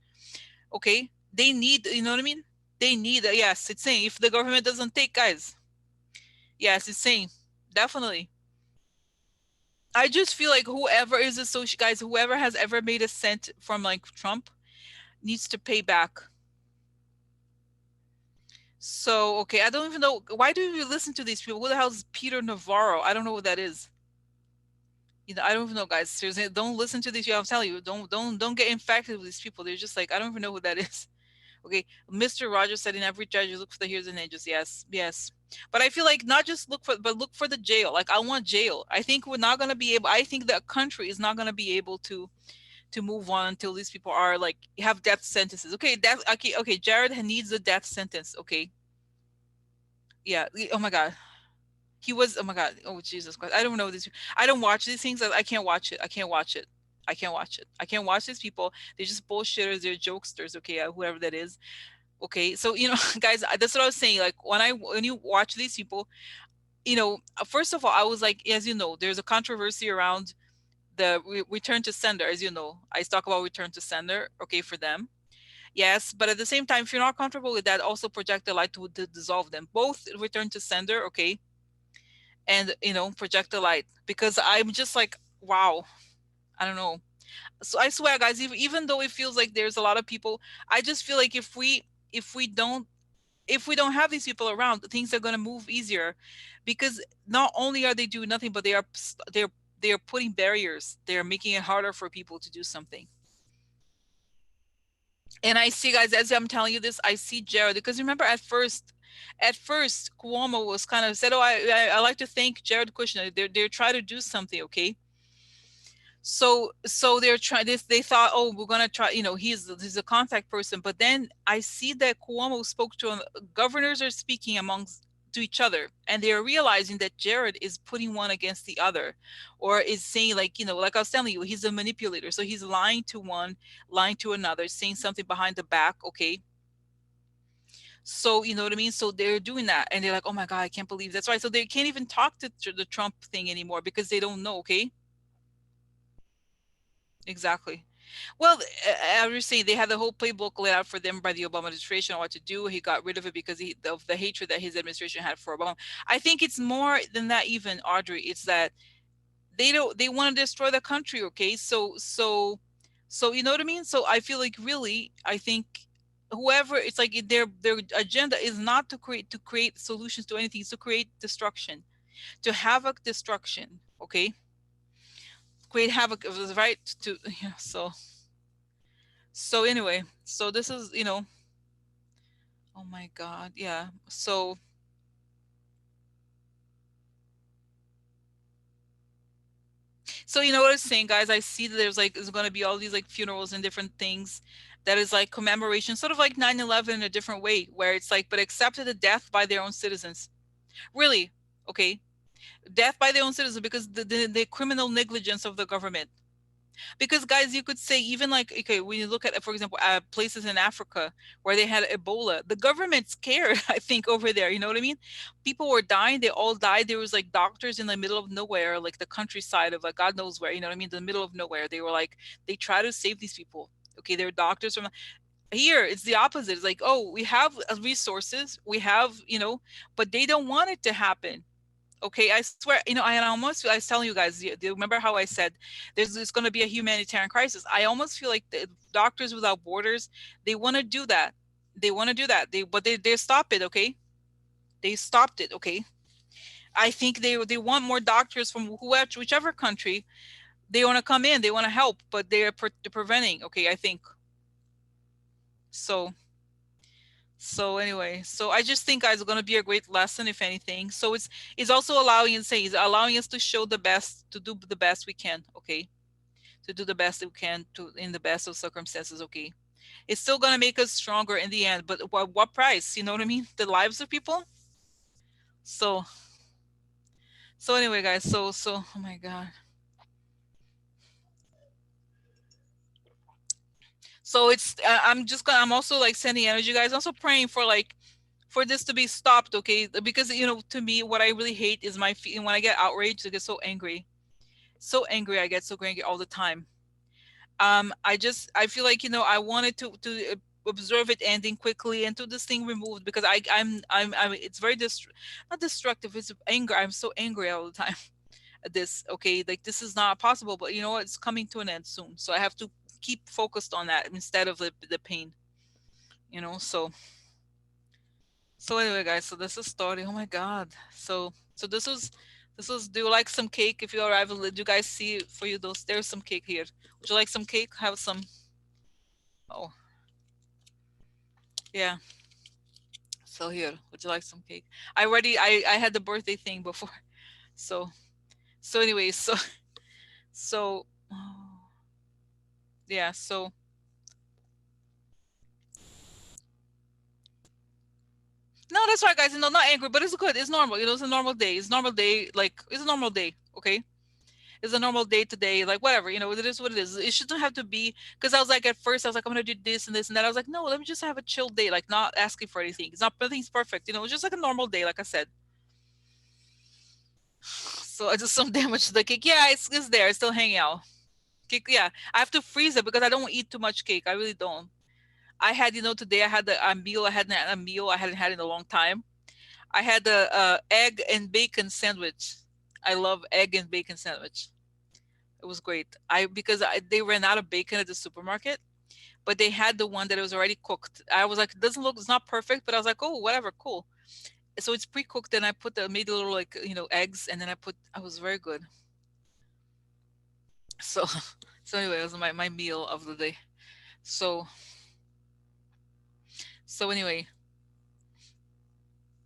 Okay, they need, you know what I mean? They need, yes, it's saying if the government doesn't take, guys, yes, it's saying definitely. I just feel like whoever is associated, guys, whoever has ever made a cent from like Trump needs to pay back. So, okay, I don't even know why do you listen to these people? Who the hell is Peter Navarro? I don't know what that is. You know, I don't even know, guys. Seriously, don't listen to these people. I'm telling you, don't get infected with these people. They're just like, I don't even know who that is. Okay, Mr. Rogers said in every judge, you look for the heroes and angels. Yes, yes. But I feel like not just look for, but look for the jail. Like I want jail. I think we're not gonna be able. I think the country is not gonna be able to move on until these people are like have death sentences. Okay, that okay. Okay, Jared needs a death sentence. Okay, yeah. Oh my God, he was. Oh my God. Oh Jesus Christ. I don't know this. I don't watch these things. I can't watch it. I can't watch it. I can't watch it. I can't watch these people. They're just bullshitters. They're jokesters. Okay, whoever that is. Okay, so guys, that's what I was saying. Like when you watch these people, first of all, I was like, as you know, there's a controversy around the return to sender. As you know, I talk about return to sender. Okay, for them, yes, but at the same time, if you're not comfortable with that, also project the light to dissolve them. Both return to sender, okay, and project the light, because I'm just like, wow, I don't know. So I swear, guys, even though it feels like there's a lot of people, I just feel like if we don't if we don't have these people around, things are going to move easier, because not only are they doing nothing, but they're putting barriers. They're making it harder for people to do something. And I see, guys, as I'm telling you this, I see Jared, because remember at first Cuomo was kind of said, "Oh, I like to thank Jared Kushner. They're trying to do something, okay." So they're trying this. They thought, oh, we're gonna try. He's a contact person. But then I see that Cuomo spoke to him. Governors are speaking amongst to each other, and they are realizing that Jared is putting one against the other, or is saying, like, like I was telling you, he's a manipulator. So he's lying to one, lying to another, saying something behind the back. Okay. So you know what I mean. So they're doing that, and they're like, oh my God, I can't believe that's right. So they can't even talk to the Trump thing anymore because they don't know. Okay. Exactly. Well, I was saying they had the whole playbook laid out for them by the Obama administration on what to do. He got rid of it because of the hatred that his administration had for Obama. I think it's more than that, even Audrey. It's that they want to destroy the country. Okay, so you know what I mean. So I feel like really, I think whoever it's like their agenda is not to create solutions to anything. It's to create destruction, to havoc destruction. Okay, create havoc of the right to yeah. So anyway, so this is, oh my God, yeah. So you know what I was saying, guys? I see that there's going to be all these like funerals and different things that is like commemoration, sort of like 9/11 in a different way, where it's like, but accepted a death by their own citizens. Really? Okay. Death by their own citizens because the criminal negligence of the government. Because guys, you could say even like, okay, when you look at, for example, places in Africa where they had Ebola, the government's scared. I think over there, you know what I mean? People were dying. They all died. There was like doctors in the middle of nowhere, like the countryside of like God knows where. You know what I mean? The middle of nowhere. They were like, they try to save these people. Okay, they're doctors from here. It's the opposite. It's like, oh, we have resources, we have, but they don't want it to happen. Okay, I swear, I was telling you guys, do you remember how I said there's going to be a humanitarian crisis? I almost feel like the Doctors Without Borders, they want to do that. They want to do that. They stop it. Okay, they stopped it. Okay, I think they want more doctors from whichever country they want to come in. They want to help, but they're preventing. Okay, I think so. So anyway, so I just think guys, it's going to be a great lesson if anything. So it's also it's allowing us to show the best, to do the best we can, okay? To do the best we can to in the best of circumstances, okay? It's still going to make us stronger in the end, but what price? You know what I mean? The lives of people. So anyway, guys, so oh my God. So it's I'm just gonna, I'm also like sending energy, guys. Also praying for like for this to be stopped, okay? Because to me, what I really hate is my feeling when I get outraged. I get so angry, so angry. I get so angry all the time. I feel like I wanted to observe it ending quickly and to this thing removed because I'm it's very not destructive. It's anger. I'm so angry all the time at this. Okay, like this is not possible, but you know what? It's coming to an end soon, so I have to keep focused on that instead of the pain. So anyway, guys, so this is story. Oh my God. So this was. Do you like some cake? If you arrive, do you guys see for you those? There's some cake here. Would you like some cake? Have some. Oh yeah. So here, would you like some cake? I had the birthday thing before. So so anyways, so yeah. So no, that's right, guys. No, not angry, but it's good. It's normal. It's a normal day. It's a normal day. Like it's a normal day. Okay. It's a normal day today, like whatever, it is what it is. It shouldn't have to be because I was like at first I was like I'm gonna do this and this and that. I was like, no, let me just have a chill day, like not asking for anything. It's not nothing's perfect, it's just like a normal day, like I said. So I just some damage to the cake. Yeah, it's there, it's still hanging out. Cake, yeah. I have to freeze it because I don't eat too much cake. I really don't. I had, today I had a meal. I hadn't had a meal I hadn't had in a long time. I had a egg and bacon sandwich. I love egg and bacon sandwich. It was great. They ran out of bacon at the supermarket, but they had the one that was already cooked. I was like, it doesn't look, it's not perfect, but I was like, oh, whatever, cool. So it's pre-cooked, and I made a little like eggs, and then I was very good. So so anyway, it was my meal of the day. So so anyway,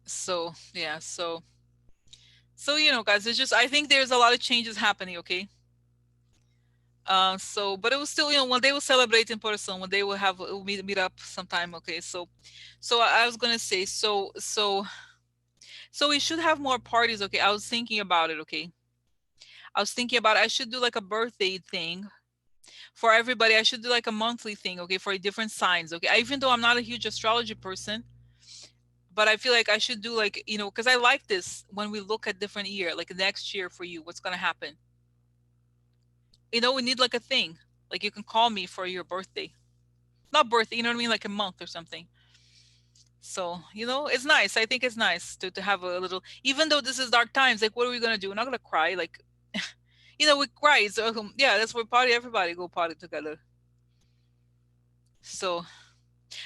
so yeah, so guys, it's just I think there's a lot of changes happening. Okay. But it was still, one day we'll celebrate in person. One day we'll meet up sometime. Okay, so I was gonna say, so we should have more parties. Okay, I was thinking about it. Okay, I was thinking about I should do like a birthday thing for everybody. I should do like a monthly thing. Okay, for different signs. Okay, even though I'm not a huge astrology person, but I feel like I should do like because I like this when we look at different year, like next year for you, what's gonna happen. We need like a thing. Like you can call me for your birthday. Not birthday, you know what I mean? Like a month or something. So, it's nice. I think it's nice to have a little, even though this is dark times, like, what are we going to do? We're not going to cry. Like, we cry. So, yeah, that's where party, everybody go party together. So,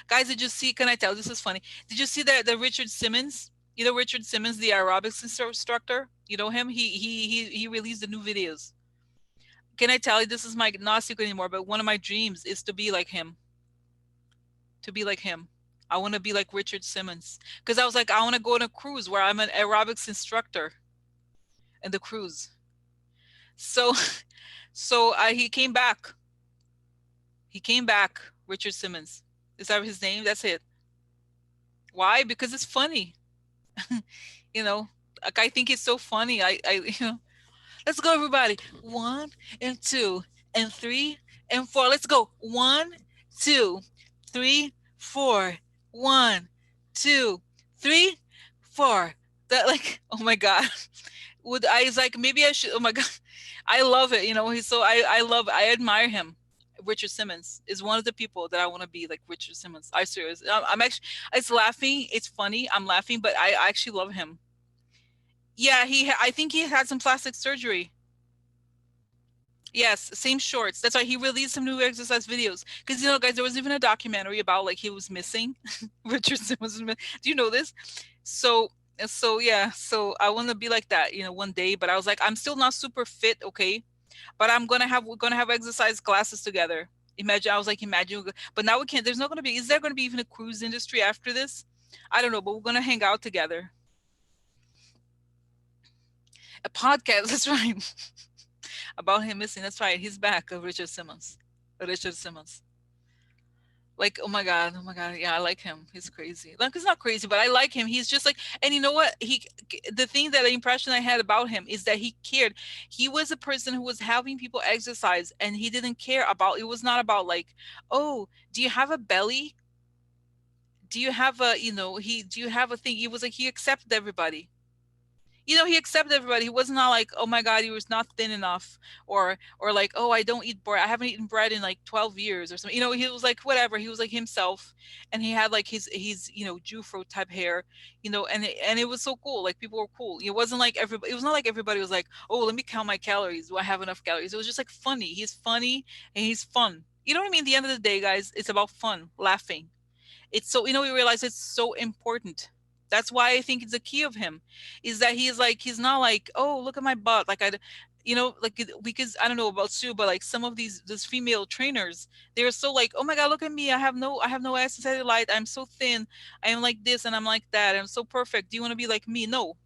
guys, did you see, can I tell, this is funny. Did you see the Richard Simmons? Richard Simmons, the aerobics instructor? You know him? He released the new videos. Can I tell you, this is my, not secret anymore, but one of my dreams is to be like him. To be like him. I want to be like Richard Simmons because I was like, I want to go on a cruise where I'm an aerobics instructor in the cruise. So, he came back. He came back. Richard Simmons. Is that his name? That's it. Why? Because it's funny. you know, like I think it's so funny. Let's go, everybody. 1 and 2 and 3 and 4. Let's go. 1, 2, 3, 4. 1, 2, 3, 4. That like, oh my God. Would I was like maybe I should. Oh my God, I love it. He's so I admire him. Richard Simmons is one of the people that I want to be like Richard Simmons. I serious. I'm actually. It's laughing. It's funny. I'm laughing, but I actually love him. Yeah, I think he had some plastic surgery. Yes, same shorts. That's why he released some new exercise videos. Because guys, there was even a documentary about like he was missing. Richardson was. Do you know this? So yeah. So I want to be like that, one day. But I was like, I'm still not super fit, okay. But we're gonna have exercise classes together. Imagine I was like, imagine. But now we can't. There's not gonna be. Is there gonna be even a cruise industry after this? I don't know. But we're gonna hang out together. A podcast. That's right. About him missing. That's right. He's back. Richard Simmons. Richard Simmons. Like, oh my god, yeah, I like him. He's crazy. Like, he's not crazy, but I like him. He's just like, and you know what? The thing that the impression I had about him is that he cared. He was a person who was helping people exercise, and he didn't care about. It was not about like, oh, do you have a belly? Do you have a, do you have a thing? He was like, he accepted everybody. He accepted everybody. He was not like, oh my god, he was not thin enough, or like, oh, I don't eat bread. I haven't eaten bread in like 12 years or something. He was like whatever. He was like himself, and he had like his Jufro type hair, and it was so cool. Like people were cool. It wasn't like everybody. It was not like everybody was like, oh, let me count my calories. Do I have enough calories? It was just like funny. He's funny and he's fun. You know what I mean? At the end of the day, guys, it's about fun, laughing. It's so, we realize it's so important. That's why I think it's the key of him, is that he's not like, oh, look at my butt, like like, because I don't know about Sue, but like some of these female trainers, they're so like, oh my god, look at me, I have no ass cellulite, I'm so thin, I am like this and I'm like that, I'm so perfect. Do you want to be like me? No,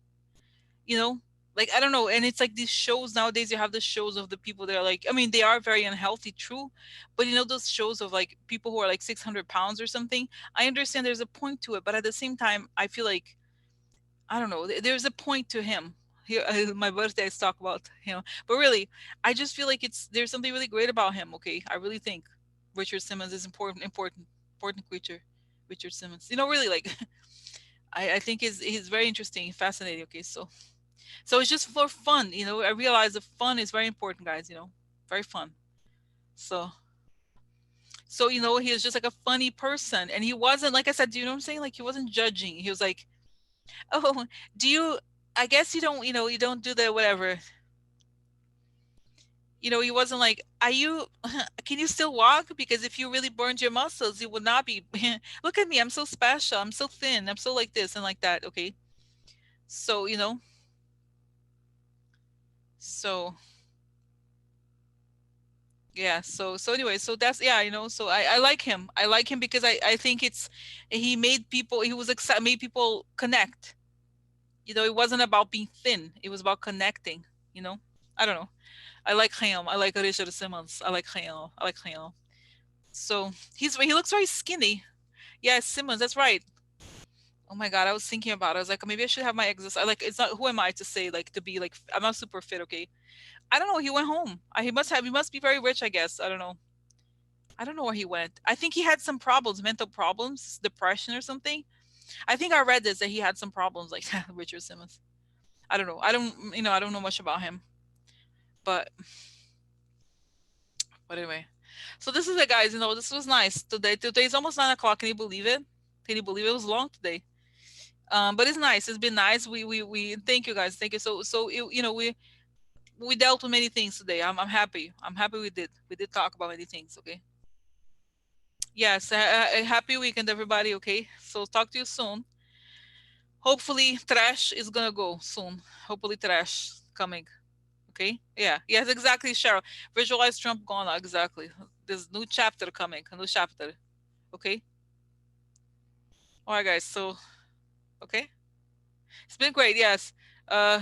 you know like, I don't know. And it's like these shows nowadays, you have the shows of the people that are like, I mean, they are very unhealthy, true, but those shows of like people who are like 600 pounds or something. I understand there's a point to it, but at the same time I feel like, I don't know, there's a point to him. Here, my birthday, I talk about him, but really, I just feel like there's something really great about him. Okay, I really think Richard Simmons is important creature. Richard Simmons, really, like, I think he's very interesting, fascinating. Okay, so it's just for fun. I realize the fun is very important, guys. Very fun. So he was just like a funny person, and he wasn't, like I said, do you know what I'm saying? Like, he wasn't judging. He was like, oh, do you, I guess you don't do the whatever. He wasn't like, are you, can you still walk? Because if you really burned your muscles, you would not be, look at me, I'm so special, I'm so thin, I'm so like this and like that. Okay. So, so yeah, so anyway, so that's, yeah, so I like him. I like him because I think he made people, he was excited, made people connect. It wasn't about being thin, it was about connecting. you know I don't know. I like him. I like Richard Simmons. I like him. I like him. So he looks very skinny. Yeah, Simmons, that's right. Oh my god, I was thinking about it. I was like, maybe I should have my exercise. I like, it's not, who am I to say, like, to be like, I'm not super fit. Okay, I don't know, he went home. He must be very rich, I guess. I don't know where he went. I think he had some problems, mental problems, depression or something. I think I read this, that he had some problems like that, Richard Simmons. I don't know. I don't know much about him. But anyway. So this is it, guys. This was nice. Today's almost 9 o'clock. Can you believe it? Can you believe it was long today? But it's nice. It's been nice. We thank you, guys. Thank you. We dealt with many things today. I'm happy. I'm happy we did talk about many things. Okay. Yes. A happy weekend, everybody. Okay. So talk to you soon. Hopefully trash is gonna go soon. Hopefully trash coming. Okay. Yeah. Yes, exactly, Cheryl. Visualize Trump gone. Exactly. There's new chapter coming. A new chapter. Okay. All right, guys. So, okay. It's been great. Yes.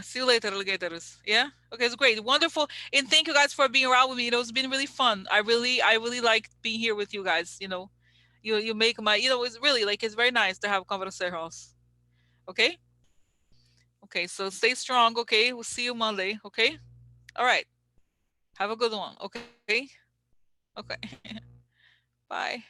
See you later, alligators. Yeah. Okay. It's great. Wonderful. And thank you guys for being around with me. It's been really fun. I really like being here with you guys. You make my, it's really like, it's very nice to have conversations. Okay. Okay. So stay strong. Okay. We'll see you Monday. Okay. All right. Have a good one. Okay. Okay. Bye.